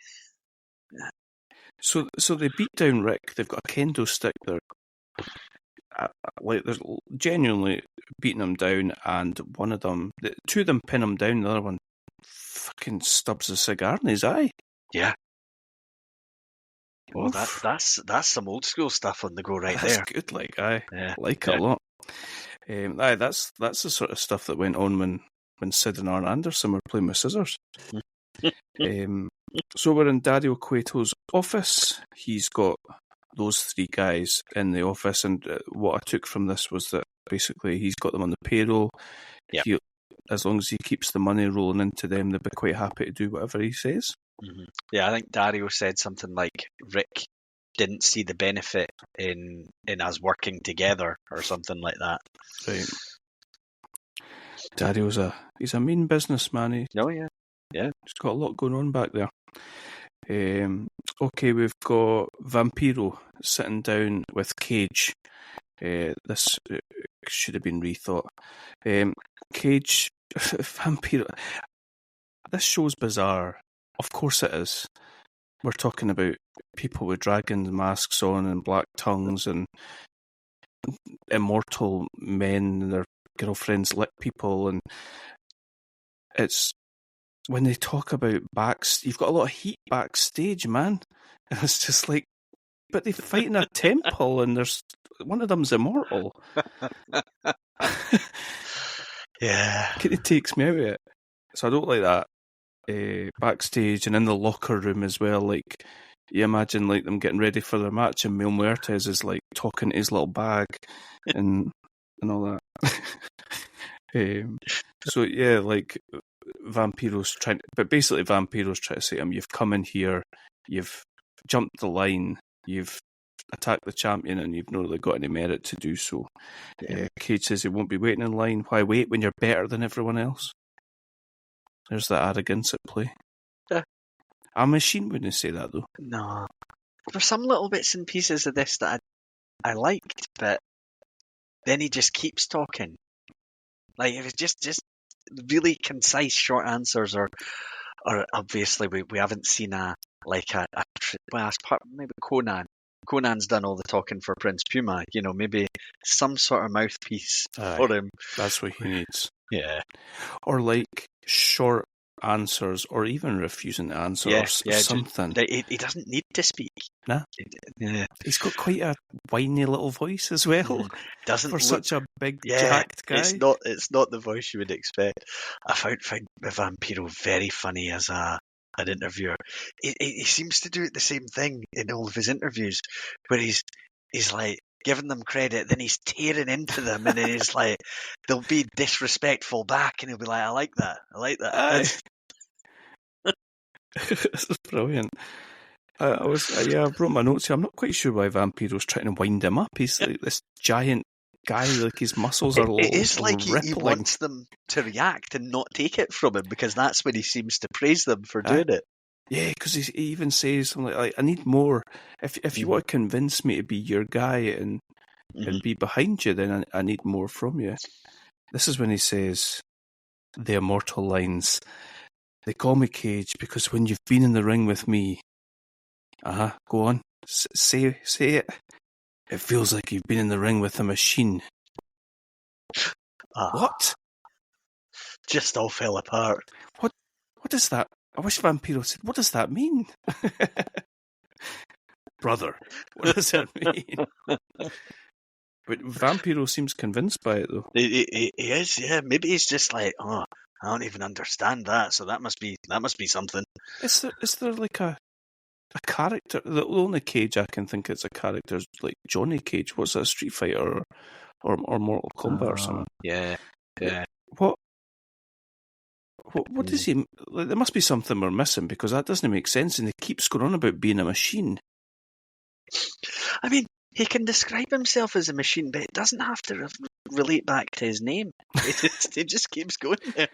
So they beat down Rick. They've got a kendo stick there. Like they're genuinely beating him down, and two of them pin him down. The other one fucking stubs a cigar in his eye. Yeah. Well, that's some old school stuff on the go right there. That's good, like I like it a lot. That's the sort of stuff that went on when Sid and Arn Anderson were playing with scissors. So we're in Dario Cueto's office. He's got those three guys in the office, and what I took from this was that basically he's got them on the payroll. Yeah. As long as he keeps the money rolling into them, they'll be quite happy to do whatever he says. Mm-hmm. Yeah, I think Dario said something like Rick didn't see the benefit in us working together or something like that. Right. Dario's he's a mean businessman. Oh yeah. Yeah. He's got a lot going on back there. Okay, we've got Vampiro sitting down with Cage. This should have been rethought. Cage, Vampiro. This show's bizarre. Of course it is. We're talking about people with dragon masks on and black tongues and immortal men and their girlfriends lick people, and it's when they talk about you've got a lot of heat backstage, man. And it's just like, but they fight in a temple and there's one of them's immortal. Yeah. It takes me out of it. So I don't like that. Backstage and in the locker room as well, like you imagine like them getting ready for their match and Mil Muertes is like talking to his little bag and all that. So yeah, like Vampiro's trying to say to him, you've come in here, you've jumped the line, you've attacked the champion, and you've not really got any merit to do so. Cage says he won't be waiting in line. Why wait when you're better than everyone else? There's the arrogance at play. Yeah. A machine wouldn't say that, though. No. There's some little bits and pieces of this that I liked, but then he just keeps talking. Like, it was just really concise, short answers, or obviously we haven't seen well, as part, maybe Conan. Conan's done all the talking for Prince Puma. Maybe some sort of mouthpiece for him. That's what he needs. Yeah. Or like short answers, or even refusing to answer, or something. He doesn't need to speak. Nah. Yeah. He's got quite a whiny little voice as well. Such a big jacked guy. It's not the voice you would expect. I found Vampiro very funny as an interviewer. He seems to do the same thing in all of his interviews, where he's like giving them credit, then he's tearing into them, and then he's like, they'll be disrespectful back, and he'll be like, I like that. It's brilliant. I wrote my notes here. I'm not quite sure why Vampiro's trying to wind him up. He's like this giant guy, like his muscles are It is like he rippling. wants them to react and not take it from him, because that's when he seems to praise them for doing it. Yeah, because he even says something like, I need more. If you want to convince me to be your guy and be behind you, then I need more from you. This is when he says the immortal lines. They call me Cage because when you've been in the ring with me, go on, say it. It feels like you've been in the ring with a machine. What? Just all fell apart. What is that? I wish Vampiro said, what does that mean? Brother, what does that mean? But Vampiro seems convinced by it, though. He is, yeah. Maybe he's just like, I don't even understand that, so that must be something. Is there like a character? The only Cage I can think is a character is like Johnny Cage. What's a Street Fighter or Mortal Kombat or something? Yeah. What does he? Like, there must be something we're missing, because that doesn't make sense, and he keeps going on about being a machine. I mean, he can describe himself as a machine, but it doesn't have to relate back to his name. It just keeps going there.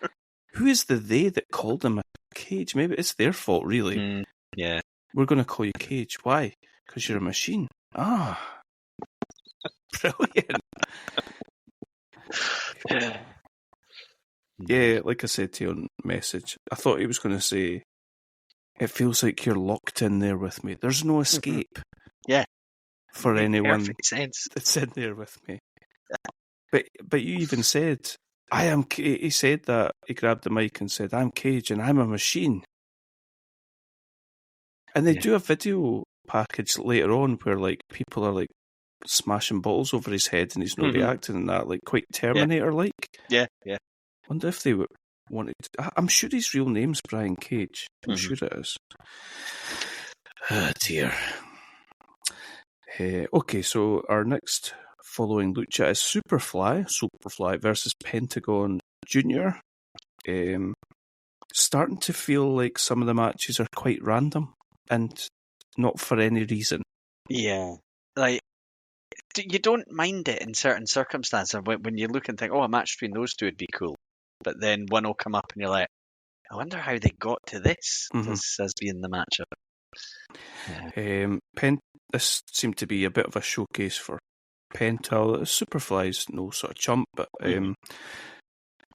Who is the they that called him a Cage? Maybe it's their fault, really. Yeah. We're going to call you Cage. Why? Because you're a machine. Brilliant. Yeah, like I said to your message, I thought he was going to say, it feels like you're locked in there with me. There's no escape. Yeah. For anyone Perfect sense. That's in there with me. But you even said, I am. He said that. He grabbed the mic and said, I'm Cage and I'm a machine. And they do a video package later on where like people are like smashing bottles over his head and he's not reacting, and that, like, quite Terminator-like. Yeah. Wonder if they wanted. I'm sure his real name's Brian Cage. I'm sure it is. Oh dear. Okay, so our next following lucha is Superfly versus Pentagon Jr. Starting to feel like some of the matches are quite random and not for any reason. Yeah, like, you don't mind it in certain circumstances when you look and think, a match between those two would be cool. But then one will come up and you're like, I wonder how they got to this as being the matchup. Yeah. This seemed to be a bit of a showcase for Penta. Superfly's no sort of chump, but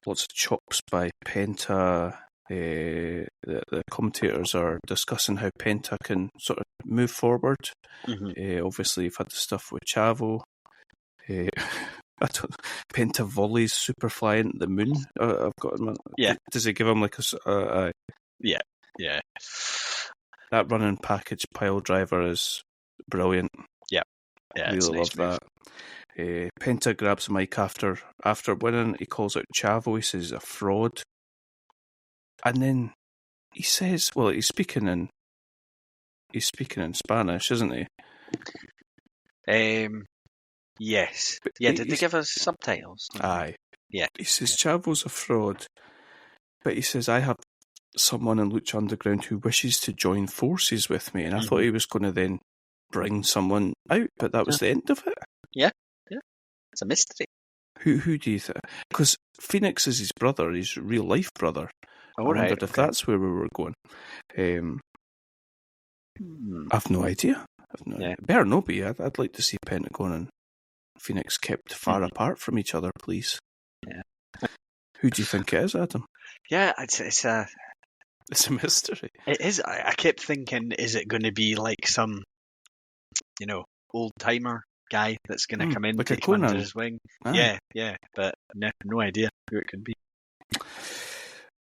lots of chops by Penta. The commentators are discussing how Penta can sort of move forward. Obviously, you've had the stuff with Chavo. Penta volleys Superfly into the moon. I've got him. Yeah. Does he give him like a? Yeah. That running package pile driver is brilliant. Yeah. I really love that. Penta grabs the mic after winning. He calls out Chavo. He says he's a fraud. And then he says, well, he's speaking in Spanish, isn't he? Yes. Did they give us subtitles? Aye. Yeah. He says Chavo's a fraud, but he says, I have someone in Lucha Underground who wishes to join forces with me, and I thought he was going to then bring someone out, but that was the end of it. Yeah. It's a mystery. Who do you think? Because Phoenix is his brother, his real life brother. I wondered if that's where we were going. I've no idea. It better not be. I'd like to see Pentagon and Phoenix kept far apart from each other, please. Yeah. Who do you think it is, Adam? Yeah, it's a mystery. It is. I kept thinking, is it going to be like some, old timer guy that's going to come in, like take him under his wing? Aye. Yeah, but no idea who it could be.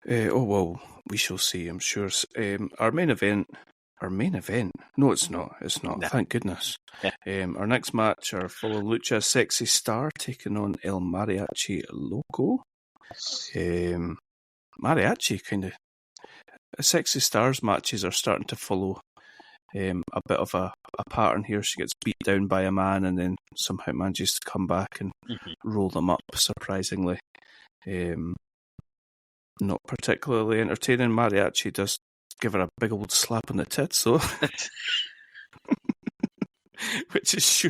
Well, we shall see, I'm sure. Our main event? No, it's not. No. Thank goodness. Yeah. Our next match, our fellow Lucha Sexy Star taking on El Mariachi Loco. Mariachi kind of... Sexy Stars matches are starting to follow a bit of a pattern here. She gets beat down by a man and then somehow manages to come back and roll them up, surprisingly. Not particularly entertaining. Mariachi does give her a big old slap on the tits, though. Which is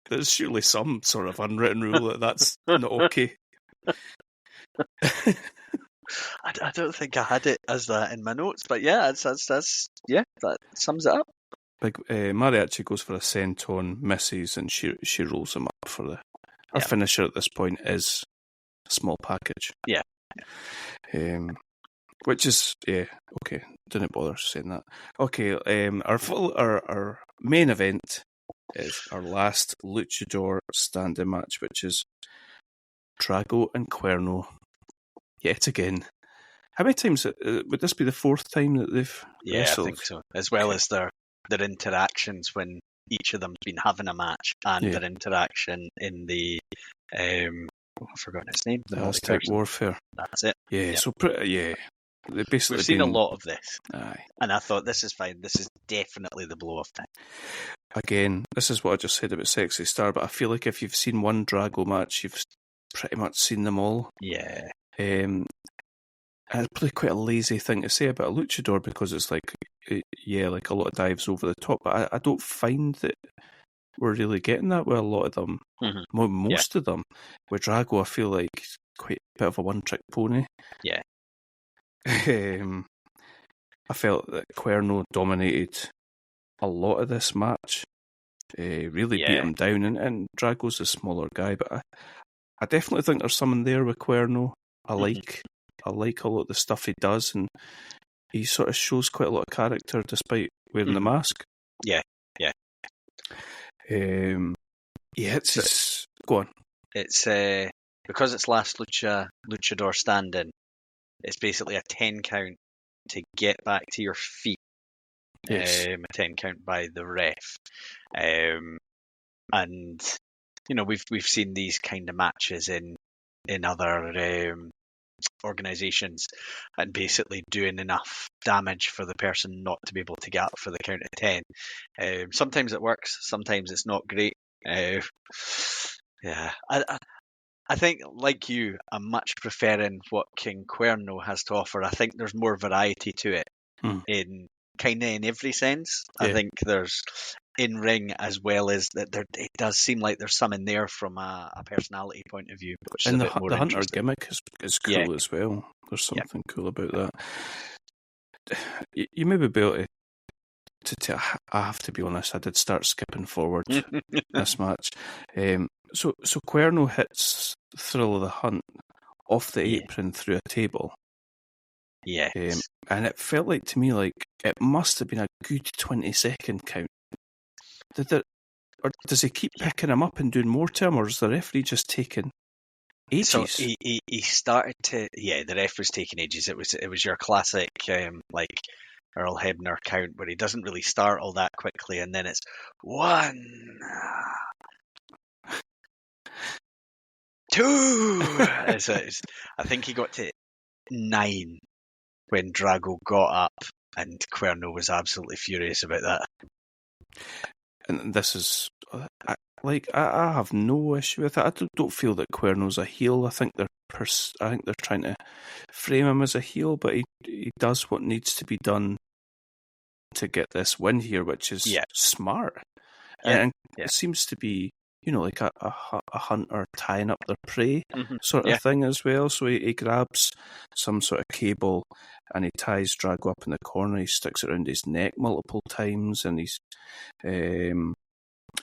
there's surely some sort of unwritten rule that's not okay. I don't think I had it as that in my notes, but yeah, that sums it up. Big Mariachi goes for a senton, misses, and she rolls him up for her finisher at this point is a small package. Yeah. Which is okay. Didn't bother saying that. Okay, our main event is our last luchador standing match, which is Drago and Cuerno. Yet again. How many times would this be the fourth time that they've wrestled? I think so. As well as their interactions when each of them's been having a match and their interaction in the I've forgotten his name. The Aztec Warfare. That's it. Yeah. So they basically we've seen a lot of this. Aye. And I thought, this is fine. This is definitely the blow-off time. Again, this is what I just said about Sexy Star, but I feel like if you've seen one Drago match, you've pretty much seen them all. Yeah. It's probably quite a lazy thing to say about a luchador because it's like a lot of dives over the top, but I don't find that we're really getting that with a lot of them. Most of them. With Drago, I feel like quite a bit of a one-trick pony. Yeah. I felt that Cuerno dominated a lot of this match. Really beat him down, and Drago's a smaller guy, but I definitely think there's something there with Cuerno. I like a lot of the stuff he does, and he sort of shows quite a lot of character despite wearing the mask. Yeah. It's go on. It's because it's last luchador standing. It's basically a 10 count to get back to your feet. Yes. A 10 count by the ref. And we've seen these kind of matches in other organizations, and basically doing enough damage for the person not to be able to get up for the count of 10. Sometimes it works, sometimes it's not great. I think, like you, I'm much preferring what King Cuerno has to offer. I think there's more variety to it in every sense. Yeah. I think there's in ring as well as that. It does seem like there's some in there from a personality point of view. Which and is the hunter gimmick is cool as well. There's something cool about that. You may be able to I have to be honest, I did start skipping forward this match. So Cuerno hits Thrill of the Hunt off the apron through a table. Yeah. And it felt like to me like it must have been a good 20-second count. Or does he keep picking him up and doing more to him, or is the referee just taking ages? So he started to the ref was taking ages. It was your classic like Earl Hebner count where he doesn't really start all that quickly, and then it's 1, 2. I think he got to 9 when Drago got up, and Cuerno was absolutely furious about that. And this is I have no issue with it. I don't feel that Cuerno's a heel. I think they're trying to frame him as a heel, but he does what needs to be done to get this win here, which is smart. And it seems to be like a hunter tying up their prey sort Yeah. of thing as well. So he grabs some sort of cable and he ties Drago up in the corner. He sticks it around his neck multiple times, and he's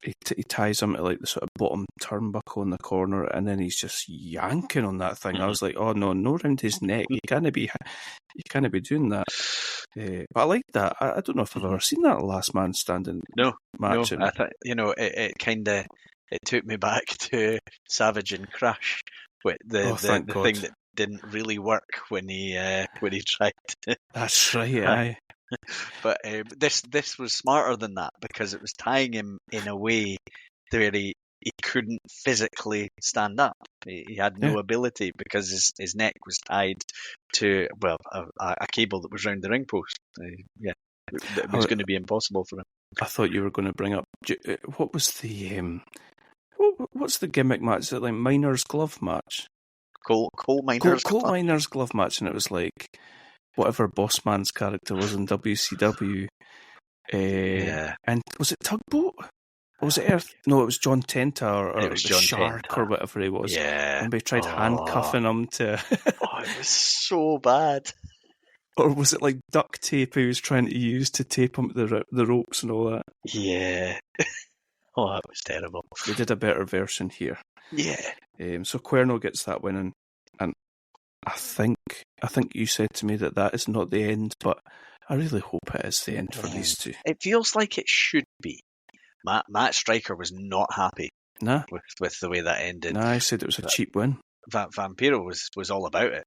he ties him to like the sort of bottom turnbuckle in the corner, and then he's just yanking on that thing. I was like, oh no around his neck. You can't be doing that. But I like that. I don't know if I've ever seen that last man standing match. No. I thought it kind of took me back to Savage and Crush, with the thing that didn't really work when he tried to. That's right, aye. But this was smarter than that, because it was tying him in a way where he couldn't physically stand up. He had no ability, because his neck was tied to a cable that was round the ring post. It was going to be impossible for him. I thought you were going to bring up what was the what's the gimmick match? Is it like Miner's Glove match? Coal Miner's Glove match, and it was like whatever Bossman's character was in WCW. And was it Tugboat? Or was it Earth? No, it was John Tenta or it was the Shark Tenta. Or whatever he was. Yeah. And they tried handcuffing him to. It was so bad. Or was it like duct tape he was trying to use to tape him to the ropes and all that? Yeah. That was terrible. They did a better version here. Yeah. So Cuerno gets that win, and I think you said to me that is not the end, but I really hope it is the end for these two. It feels like it should be. Matt Striker was not happy with the way that ended. Nah, I said it was a cheap win. Vampiro was all about it.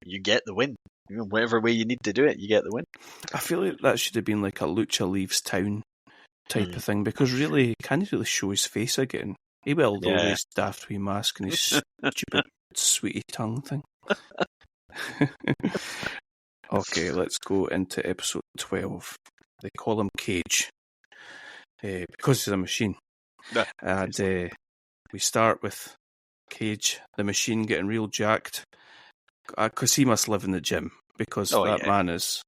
You get the win. Whatever way you need to do it, you get the win. I feel like that should have been like a Lucha Leaves Town type of thing, because really, he can't really show his face again. He will, though, with his daft wee mask and his stupid sweetie tongue thing. Okay, let's go into episode 12. They call him Cage, because he's a machine. And we start with Cage, the machine, getting real jacked, because he must live in the gym, because that man is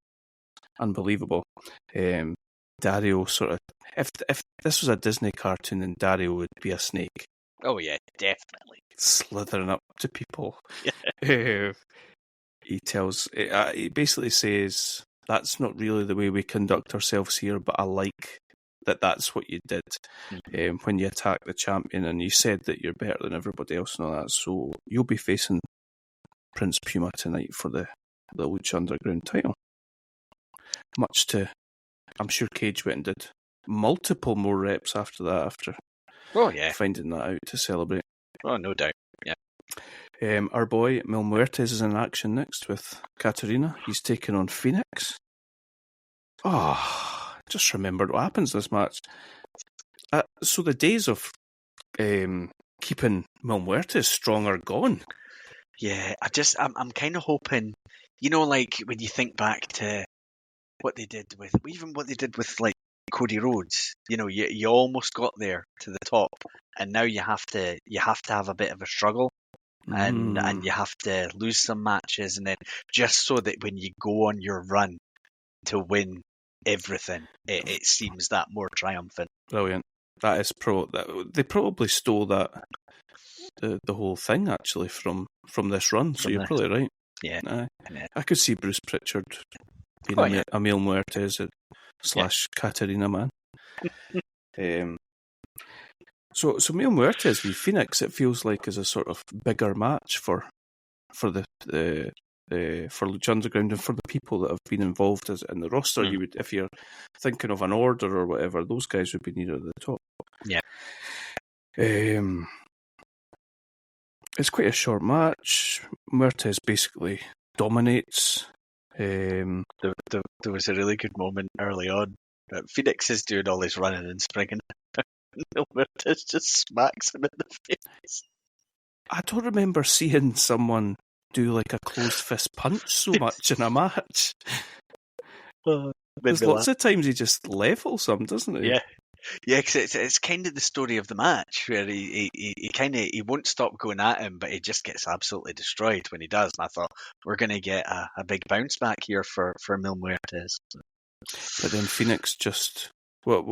unbelievable. Dario sort of, if this was a Disney cartoon, then Dario would be a snake. Oh yeah, definitely. Slithering up to people. He basically says, that's not really the way we conduct ourselves here, but I like that's what you did when you attacked the champion, and you said that you're better than everybody else and all that, so you'll be facing Prince Puma tonight for the Lucha Underground title. Much to, I'm sure Cage went and did multiple more reps after that, after finding that out to celebrate. Oh, no doubt, yeah. Our boy Mil Muertes is in action next with Katarina. He's taking on Phoenix. Just remembered what happens in this match. So the days of keeping Mil Muertes strong are gone. Yeah, I'm kind of hoping, like when you think back to what they did with like Cody Rhodes, you almost got there to the top, and now you have to have a bit of a struggle, and you have to lose some matches, and then just so that when you go on your run to win everything, it seems that more triumphant. Brilliant. That is they probably stole that the whole thing actually from this run. So you're probably right. Yeah. I could see Bruce Pritchard being a Mil Muertes / Katarina man. So Mil Muertes v Phoenix, it feels like, is a sort of bigger match for the for Lucha Underground and for the people that have been involved in the roster. You would, if you're thinking of an order or whatever, those guys would be nearer the top. Yeah. It's quite a short match. Muertes basically dominates. There was a really good moment early on. Phoenix is doing all his running and springing. Muertes just smacks him in the face. I don't remember seeing someone do like a closed fist punch so much in a match. There's lots of times he just levels them, doesn't he? Yeah, because it's kind of the story of the match where he won't stop going at him, but he just gets absolutely destroyed when he does. And I thought, we're going to get a big bounce back here for Mil Muertes. But then Phoenix just, what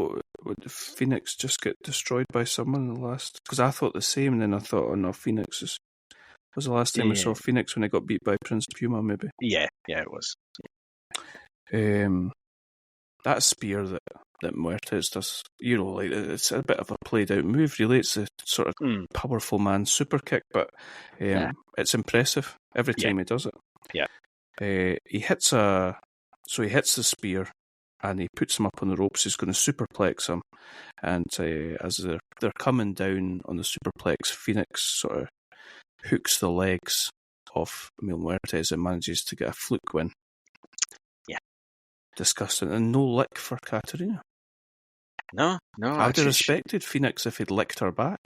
would Phoenix just get destroyed by someone in the last? Because I thought the same, and then I thought, oh no, Phoenix was the last time we saw Phoenix when he got beat by Prince Puma, maybe. Yeah, it was. That spear that Muertes does, like it's a bit of a played out move, really. It's a sort of powerful man super kick, but it's impressive every time he does it. Yeah. He hits the spear and he puts him up on the ropes. He's going to superplex him, and as they're coming down on the superplex, Phoenix sort of hooks the legs of Mil Muertes and manages to get a fluke win. Yeah. Disgusting. And no lick for Katarina. No. I would have respected Phoenix if he'd licked her back.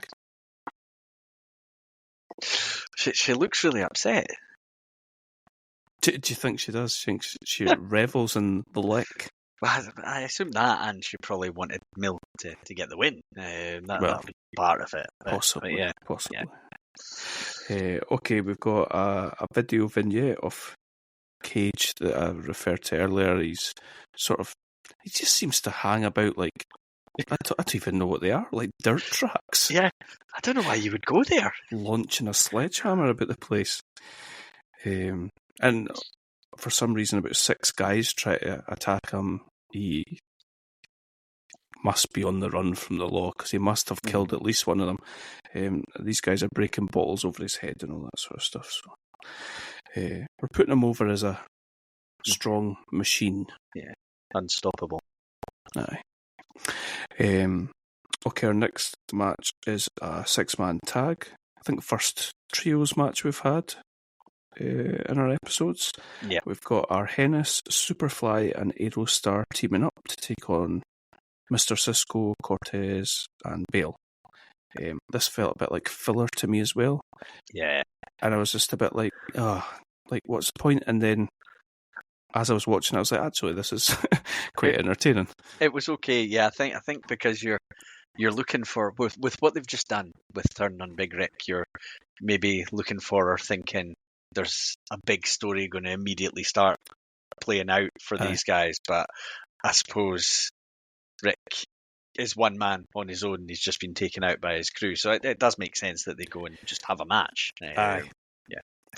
She looks really upset. Do you think she does? Do you think she revels in the lick? Well, I assume that, and she probably wanted Mil to get the win. That would be part of it. Possibly. Yeah. Okay, we've got a video vignette of Cage that I referred to earlier. He just seems to hang about like, I don't even know what they are, like dirt tracks. Yeah, I don't know why you would go there. Launching a sledgehammer about the place. And for some reason, about 6 guys try to attack him. He must be on the run from the law because he must have killed at least one of them. These guys are breaking bottles over his head and all that sort of stuff. So we're putting him over as a strong machine. Yeah, unstoppable. Aye. Okay, our next match is a 6-man tag. I think first trios match we've had in our episodes. Yeah. We've got Arhenis, Superfly and Aerostar teaming up to take on Mr. Cisco, Cortez and Bale. This felt a bit like filler to me as well. Yeah. And I was just a bit like, what's the point? And then as I was watching, I was like, actually, this is quite entertaining. It was okay, yeah. I think because you're looking for with what they've just done with turning on Big Rick, you're maybe looking for or thinking there's a big story going to immediately start playing out for these guys. But I suppose Rick is one man on his own. He's just been taken out by his crew, so it does make sense that they go and just have a match. Yeah.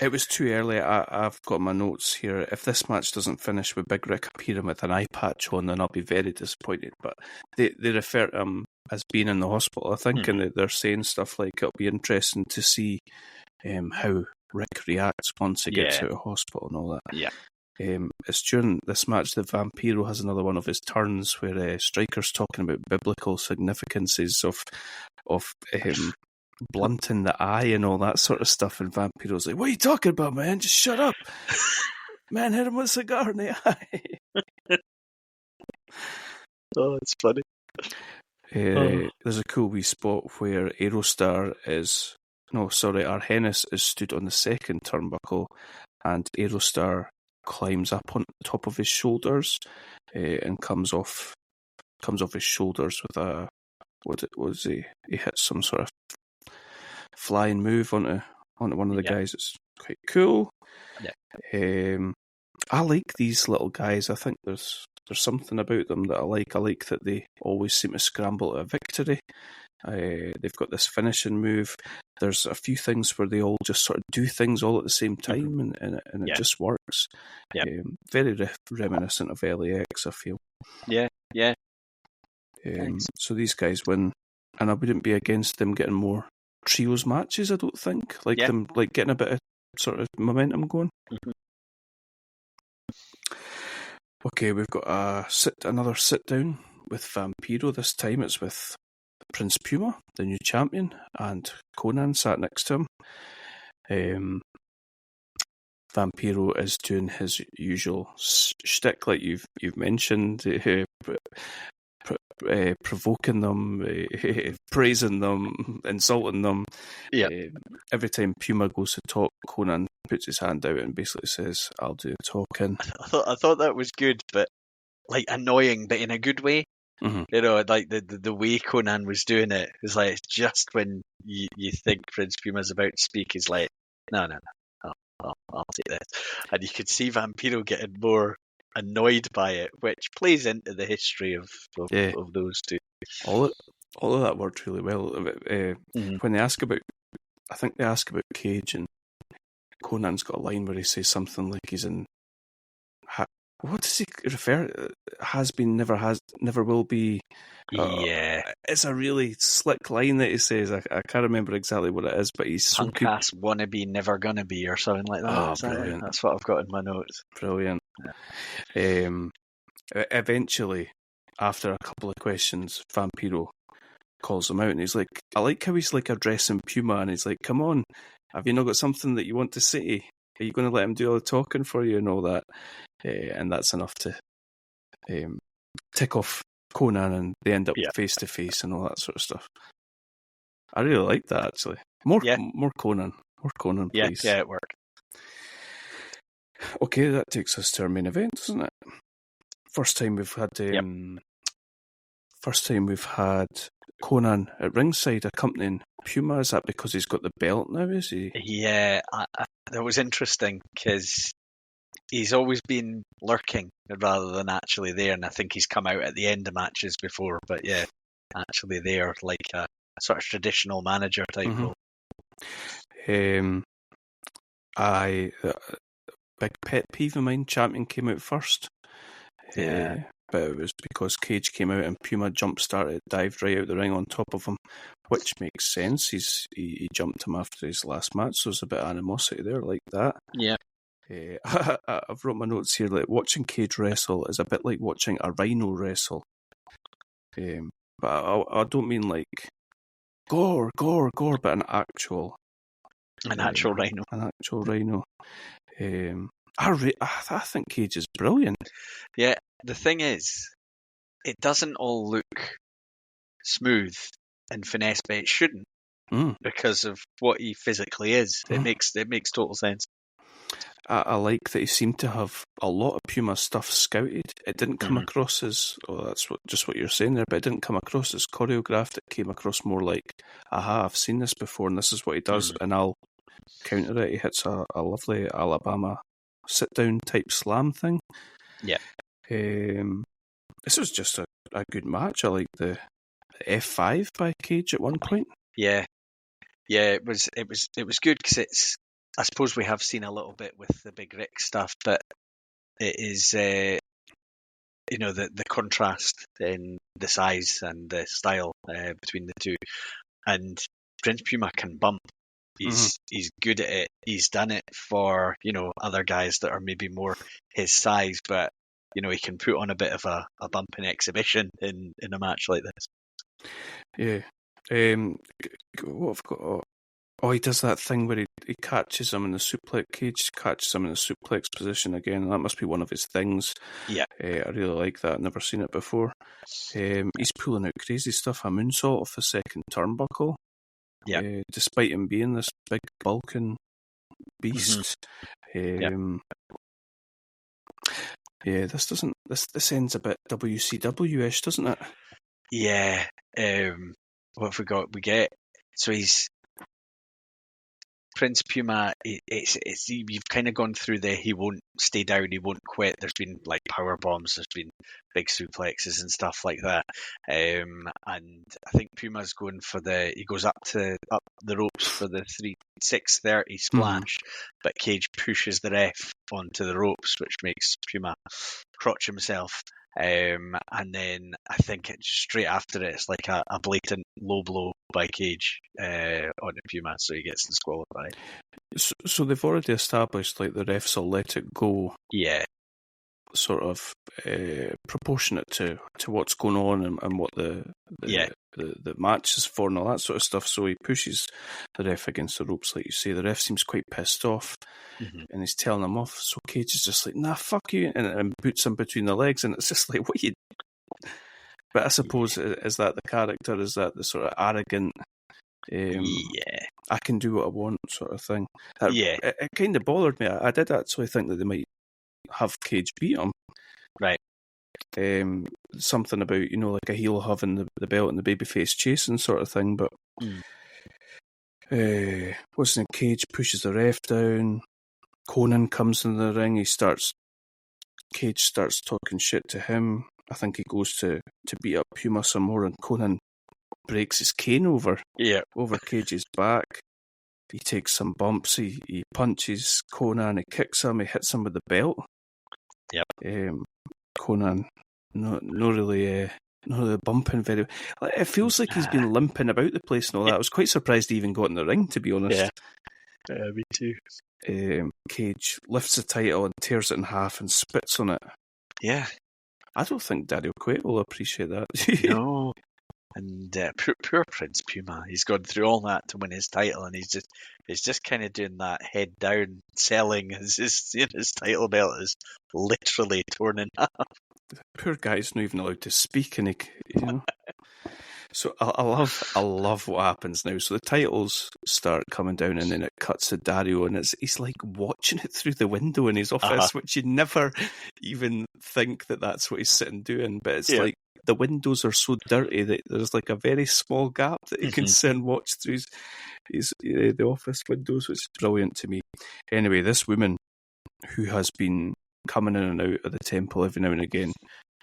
It was too early. I've got my notes here. If this match doesn't finish with Big Rick appearing with an eye patch on, then I'll be very disappointed. But they refer to him as being in the hospital, I think, and they're saying stuff like it'll be interesting to see how Rick reacts once he gets out of hospital and all that. Yeah. It's during this match that Vampiro has another one of his turns where Stryker's talking about biblical significances of blunting the eye and all that sort of stuff, and Vampiro's like, what are you talking about, man? Just shut up. Man, hit him with a cigar in the eye. Oh, it's funny. There's a cool wee spot where Arhenis is stood on the second turnbuckle and Aerostar climbs up on top of his shoulders and comes off his shoulders with a he hits some sort of flying move onto one of the guys. It's quite cool. I like these little guys. I think there's something about them that I like. I like that they always seem to scramble to a victory. They've got this finishing move. There's a few things where they all just sort of do things all at the same time, and it just works. Very reminiscent of LAX, I feel. Yeah. So these guys win, and I wouldn't be against them getting more trios matches. I don't think them getting a bit of sort of momentum going. Okay, we've got another sit down with Vampiro. This time it's with Prince Puma, the new champion, and Conan sat next to him. Vampiro is doing his usual shtick, like you've mentioned, provoking them, praising them, insulting them. Every time Puma goes to talk, Conan puts his hand out and basically says, "I'll do the talking." I thought that was good, but like annoying, but in a good way. Mm-hmm. You know, like the way Conan was doing it was like just when you think Prince Puma's about to speak, he's like, no, I'll take this, and you could see Vampiro getting more annoyed by it, which plays into the history of those two. all of that worked really well. When they ask about, I think they ask about Cage, and Conan's got a line where he says something like he's in. What does he refer? Has been, never will be. Yeah. It's a really slick line that he says. I can't remember exactly what it is, but he's so good. Punk-ass wannabe, never gonna be, or something like that. Oh, brilliant. That's what I've got in my notes. Brilliant. Eventually, after a couple of questions, Vampiro calls him out, and he's like, I like how he's like addressing Puma, and he's like, come on, have you not got something that you want to say? Are you going to let him do all the talking for you and all that? And that's enough to tick off Conan, and they end up face to face and all that sort of stuff. I really like that, actually. More Conan, please. Yeah, it worked. Okay, that takes us to our main event, doesn't it? First time we've had Conan at ringside accompanying Puma. Is that because he's got the belt now, is he? Yeah, that was interesting because he's always been lurking rather than actually there, and I think he's come out at the end of matches before, but yeah, actually there, like a sort of traditional manager type role. Big pet peeve of mine, Champion came out first. Yeah. But it was because Cage came out and Puma jump-started, dived right out the ring on top of him, which makes sense. He jumped him after his last match, so there's a bit of animosity there like that. Yeah. I've wrote my notes here, like watching Cage wrestle is a bit like watching a rhino wrestle. But I don't mean like gore, but an actual rhino. An actual rhino. I think Cage is brilliant. Yeah, the thing is, it doesn't all look smooth and finesse, but it shouldn't because of what he physically is. It makes total sense. I like that he seemed to have a lot of Puma stuff scouted. It didn't come across as, that's what you're saying there, but it didn't come across as choreographed. It came across more like, aha, I've seen this before, and this is what he does, and I'll counter it. He hits a lovely Alabama sit-down type slam thing. Yeah. This was just a good match. I like the F5 by Cage at one point. Yeah. Yeah, it was good because I suppose we have seen a little bit with the Big Rick stuff, but it is, the contrast in the size and the style between the two. And Prince Puma can bump. He's good at it. He's done it for, other guys that are maybe more his size, but, he can put on a bit of a bumping exhibition in a match like this. Yeah. What I've got... he does that thing where he catches him in the suplex. Cage catches him in the suplex position again, and that must be one of his things. Yeah. I really like that. Never seen it before. He's pulling out crazy stuff. A moonsault off the second turnbuckle. Yeah. Despite him being this big bulking beast. This ends a bit WCW-ish, doesn't it? Yeah. What have we got? So he's Prince Puma. You've kind of gone through he won't stay down, he won't quit. There's been like power bombs, there's been big suplexes and stuff like that. And I think Puma's going for he goes up the ropes for the 630 splash, but Cage pushes the ref onto the ropes, which makes Puma crotch himself. And then I think straight after it's like a blatant low blow by Cage onto Puma, so he gets disqualified. So they've already established like the refs will let it go. Yeah. Sort of proportionate to what's going on and what the match is for and all that sort of stuff. So he pushes the ref against the ropes, like you say. The ref seems quite pissed off, and he's telling him off. So Cage is just like, nah, fuck you, and boots him between the legs, and it's just like, what you... But I suppose, is that the character? Is that the sort of arrogant, I can do what I want sort of thing? It kind of bothered me. I did actually think that they might have Cage beat him. Right. Something about, like a heel having the belt and the babyface chasing sort of thing, but Cage pushes the ref down. Conan comes in the ring. Cage starts talking shit to him. I think he goes to beat up Puma some more, and Conan breaks his cane over Cage's back. He takes some bumps. He punches Conan. He kicks him. He hits him with the belt. Yep. Conan, not really bumping very well. It feels like he's been limping about the place and all that. I was quite surprised he even got in the ring, to be honest. Yeah, me too. Cage lifts the title and tears it in half and spits on it. Yeah. I don't think Dario Cueto will appreciate that. No. And poor Prince Puma, he's gone through all that to win his title, and he's just kind of doing that head down selling as his title belt is literally torn in half. Poor guy's not even allowed to speak, and So I love what happens now. So the titles start coming down, and then it cuts to Dario, and he's like watching it through the window in his office, which you'd never even think that that's what he's sitting doing. But it's like the windows are so dirty that there's like a very small gap that he can sit and watch through the office windows, which is brilliant to me. Anyway, this woman who has been coming in and out of the temple every now and again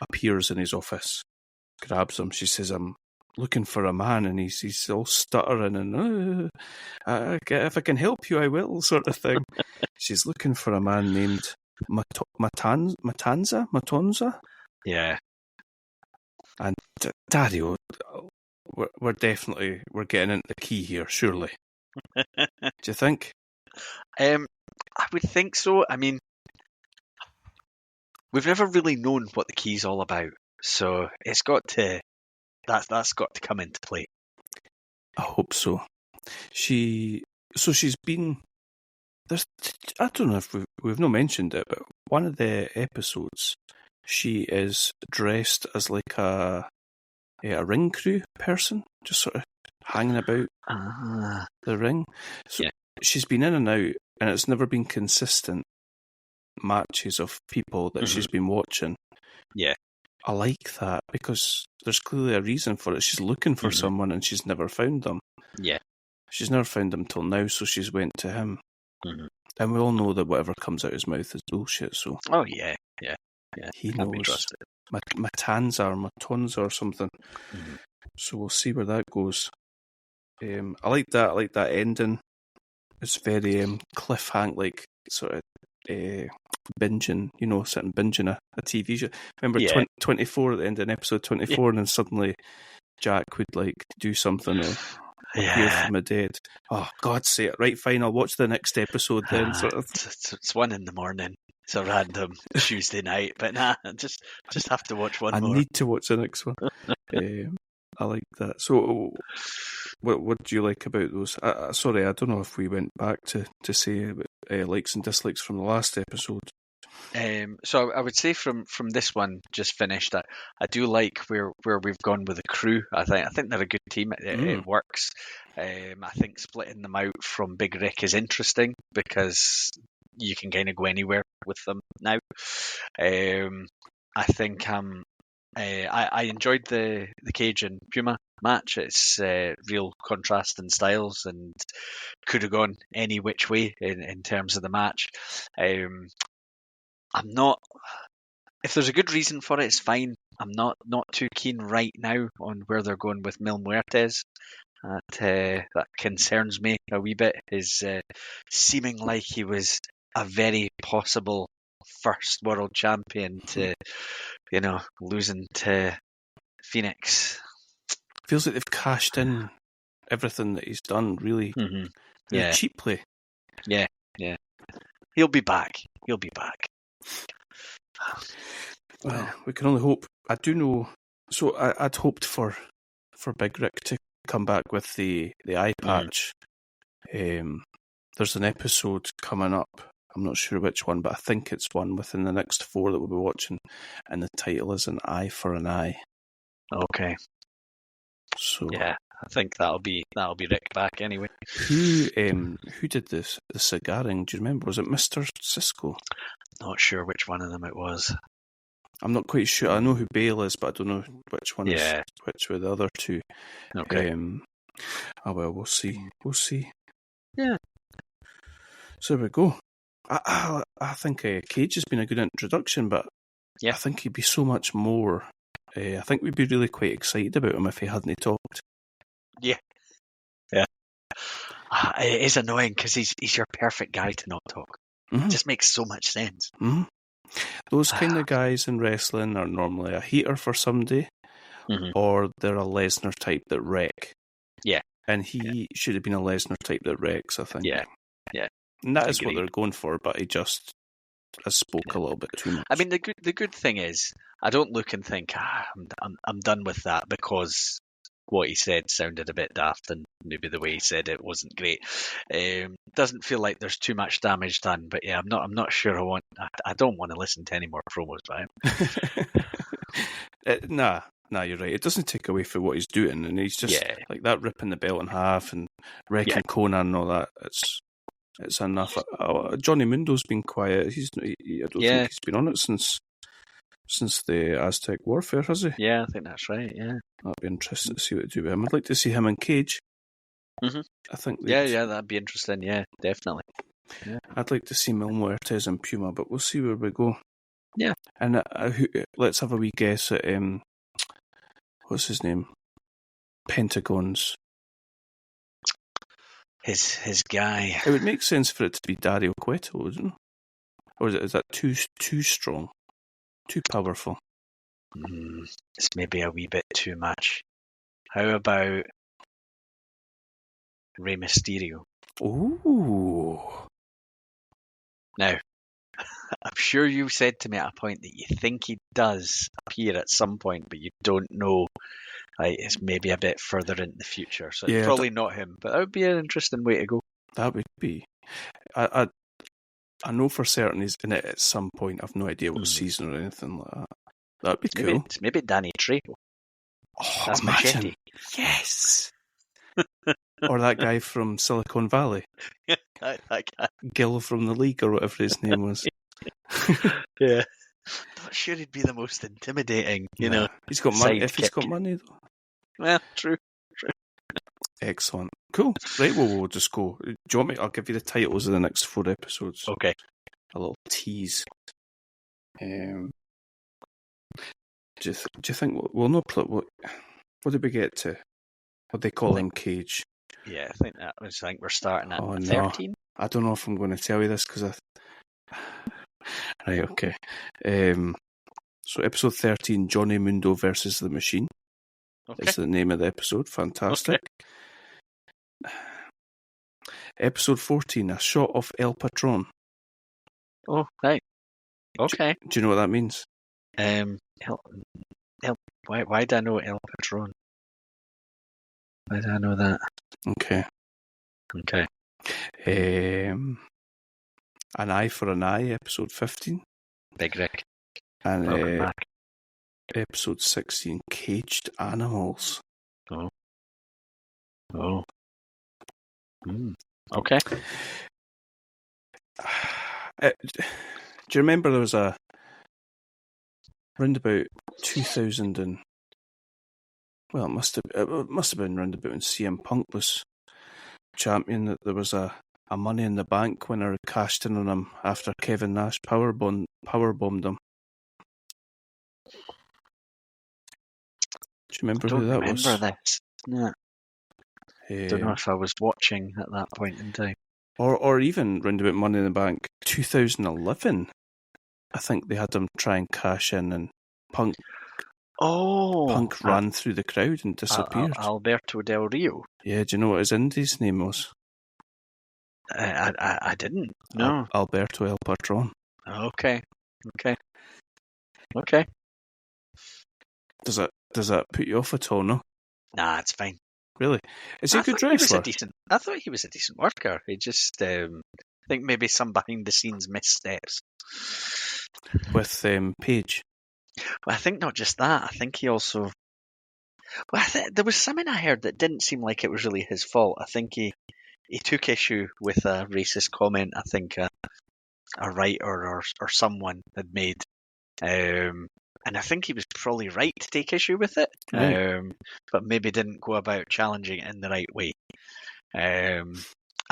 appears in his office, grabs him. She says, "I'm looking for a man," and he's all stuttering and if I can help you, I will, sort of thing. She's looking for a man named Matanza. Yeah. And Dario, we're getting into the key here, surely. Do you think? I would think so. I mean, we've never really known what the key's all about, so it's got to. That's got to come into play. I hope so. She's been. I don't know if we've not mentioned it, but one of the episodes, she is dressed as like a ring crew person, just sort of hanging about the ring. So she's been in and out, and it's never been consistent matches of people that she's been watching. Yeah. I like that because there's clearly a reason for it. She's looking for someone and she's never found them. Yeah. She's never found them till now, so she's went to him. And we all know that whatever comes out his mouth is bullshit, so... Oh, yeah. He knows. Matanza or something. So we'll see where that goes. I like that. I like that ending. It's very cliffhanger, like sort of binging, sitting binging a TV show. Remember 24 at the end of episode 24, and then suddenly Jack would like do something or appear from the dead. Oh, God's sake! Right, fine. I'll watch the next episode then. Sort of. It's 1 a.m. It's a random Tuesday night, but nah, just have to watch one more. I need to watch the next one. I like that. So, what do you like about those? Sorry, I don't know if we went back to say likes and dislikes from the last episode. So I would say from this one just finished, I do like where we've gone with the crew. I think they're a good team. It works. I think splitting them out from Big Rick is interesting because you can kind of go anywhere with them now. I think I enjoyed the Cage and Puma match. It's real contrast in styles and could have gone any which way in terms of the match. I'm not. If there's a good reason for it, it's fine. I'm not too keen right now on where they're going with Mil Muertes. That concerns me a wee bit. Is seeming like he was a very possible first world champion to, losing to Phoenix. Feels like they've cashed in everything that he's done really cheaply. Yeah. He'll be back. Well, we can only hope. I do know. So I'd hoped for Big Rick to come back with the eye patch. There's an episode coming up. I'm not sure which one, but I think it's one within the next 4 that we'll be watching, and the title is An Eye for an Eye. Okay. So yeah, I think that'll be Rick back anyway. Who did this? The cigaring? Do you remember? Was it Mr. Cisco? Not sure which one of them it was. I'm not quite sure. I know who Bale is, but I don't know which one is which were the other two. Okay. Well, we'll see. Yeah. So there we go. I think Cage has been a good introduction, but I think he'd be so much more I think we'd be really quite excited about him if he hadn't talked. Yeah. It is annoying because he's your perfect guy to not talk. It just makes so much sense. Those kind of guys in wrestling are normally a heater for somebody, or they're a Lesnar type that wreck. Yeah. And he should have been a Lesnar type that wrecks, I think. Yeah. And that is what they're going for, but he just spoke a little bit too much. I mean, the good thing is, I don't look and think, I'm done with that, because what he said sounded a bit daft, and maybe the way he said it wasn't great. Doesn't feel like there's too much damage done, but yeah, I'm not sure I don't want to listen to any more promos by him. Nah, you're right. It doesn't take away from what he's doing, and he's just like that, ripping the belt in half and wrecking Conan and all that. It's enough. Johnny Mundo's been quiet. I don't think he's been on it since the Aztec Warfare, has he? Yeah, I think that's right. Yeah, that'd be interesting to see what they do with him. I'd like to see him in Cage. I think. Yeah, that'd be interesting. Yeah, definitely. Yeah. I'd like to see Mil Muertes and Puma, but we'll see where we go. Yeah. And let's have a wee guess at what's his name? Pentagon's. His guy. It would make sense for it to be Dario Cueto, wouldn't it? Or is that too strong? Too powerful? It's maybe a wee bit too much. How about Rey Mysterio? Ooh. Now, I'm sure you said to me at a point that you think he does appear at some point, but you don't know. It's maybe a bit further in the future, so it's probably not him. But that would be an interesting way to go. That would be. I know for certain he's in it at some point. I've no idea what season or anything like that. That'd be cool. Maybe Danny Trejo. Oh, that's imagine. Machete. Yes. Or that guy from Silicon Valley. that guy. Gil from the League, or whatever his name was. Yeah. Not sure he'd be the most intimidating, you know. He's got money. If he's got money, though. Well, true. Excellent. Cool. Right, well, we'll just go. Do you want me? I'll give you the titles of the next 4 episodes. Okay. A little tease. Do you think we'll know what did we get to? What they call him, Cage? Yeah, I think we're starting at 13. I don't know if I'm going to tell you this because Right, okay. So episode 13, Johnny Mundo versus the Machine. Okay. Is the name of the episode. Fantastic. Okay. Episode 14, a shot of El Patron. Oh, right. Okay. Do you know what that means? Why do I know El Patron? Why do I know that? Okay. An Eye for an Eye, episode 15. Big Rick. And episode 16, Caged Animals. Oh. Okay. Do you remember there was round about 2000 and it must have been round about when CM Punk was champion, that there was a Money in the Bank winner who cashed in on him after Kevin Nash powerbombed him. Do you remember who that was? I don't remember this. No. Don't know if I was watching at that point in time. Or even round about Money in the Bank 2011. I think they had him try and cash in, and Punk ran through the crowd and disappeared. Alberto Del Rio. Yeah, do you know what his Indies name was? I didn't. No. Alberto El Patron. Okay. Does that put you off at all? No. Nah, it's fine. Really? Is he a good wrestler? I thought he was a decent worker. He just, I think maybe some behind the scenes missteps. With Paige? Well, I think not just that. I think he also... Well, there was something I heard that didn't seem like it was really his fault. I think he took issue with a racist comment I think a writer or someone had made. And I think he was probably right to take issue with it, but maybe didn't go about challenging it in the right way. And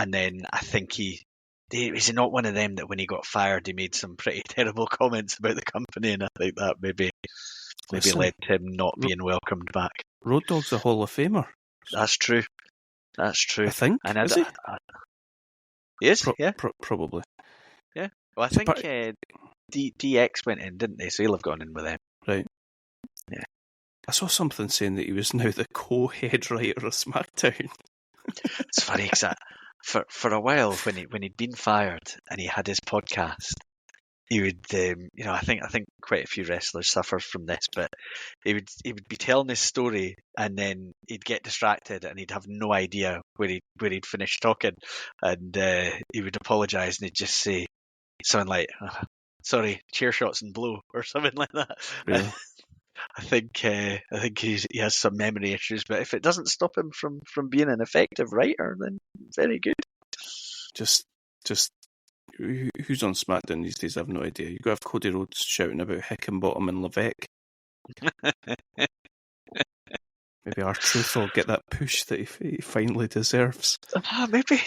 then I think is he not one of them that when he got fired, he made some pretty terrible comments about the company, and I think that maybe maybe Listen, led to him not being welcomed back. Road Dogg's a Hall of Famer. That's true. That's true. I think. And Is he? He is, yeah. Probably. Yeah. Well, I think DX went in, didn't they? So he'll have gone in with them. Right. Yeah. I saw something saying that he was now the co-head writer of SmackDown. It's funny because for a while when he'd been fired and he had his podcast, he would I think quite a few wrestlers suffer from this, but he would be telling his story and then he'd get distracted and he'd have no idea where he'd finished talking, and he would apologise and he'd just say something like, "Sorry, chair shots and blow," or something like that. Really? I think he has some memory issues, but if it doesn't stop him from being an effective writer, then very good. Just who's on SmackDown these days? I have no idea. You got to have Cody Rhodes shouting about Hickenbottom and Levesque. Maybe R-Truth will get that push that he finally deserves. Maybe.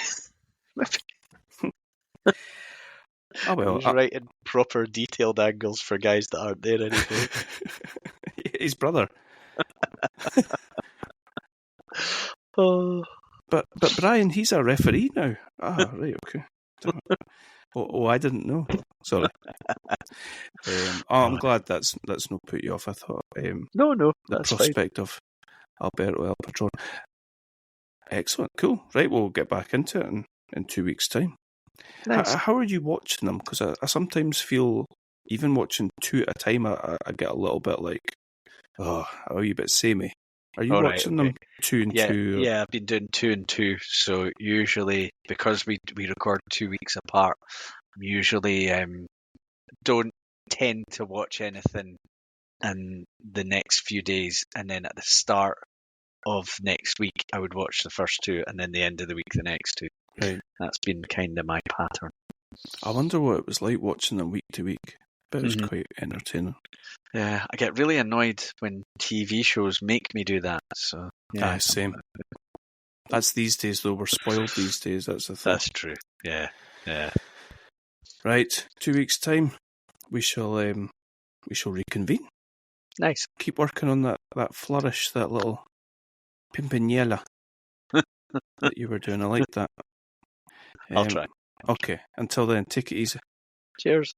Oh well, he's writing proper detailed angles for guys that aren't there anymore. His brother. Oh. But Brian, he's a referee now. Ah, right, okay. I didn't know. Sorry. I'm glad that's not put you off. I thought no, the that's prospect fine. of Alberto El Patron. Excellent, cool. Right, we'll get back into it in 2 weeks' time. Nice. How are you watching them? Because I sometimes feel, even watching two at a time, I get a little bit like, are you a bit samey? Are you watching them 2 and 2? Yeah, I've been doing 2 and 2. So usually, because we record 2 weeks apart, usually don't tend to watch anything in the next few days, and then at the start of next week I would watch the first 2, and then the end of the week the next 2. Right. That's been kind of my pattern. I wonder what it was like watching them week to week, but it was quite entertaining. Yeah, I get really annoyed when TV shows make me do that. So yeah, same. That's these days, though. We're spoiled these days. That's the thing. That's true. Yeah. Right, 2 weeks' time, we shall reconvene. Nice. Keep working on that flourish, that little pimpinela that you were doing. I like that. I'll try. Okay, until then, take it easy. Cheers.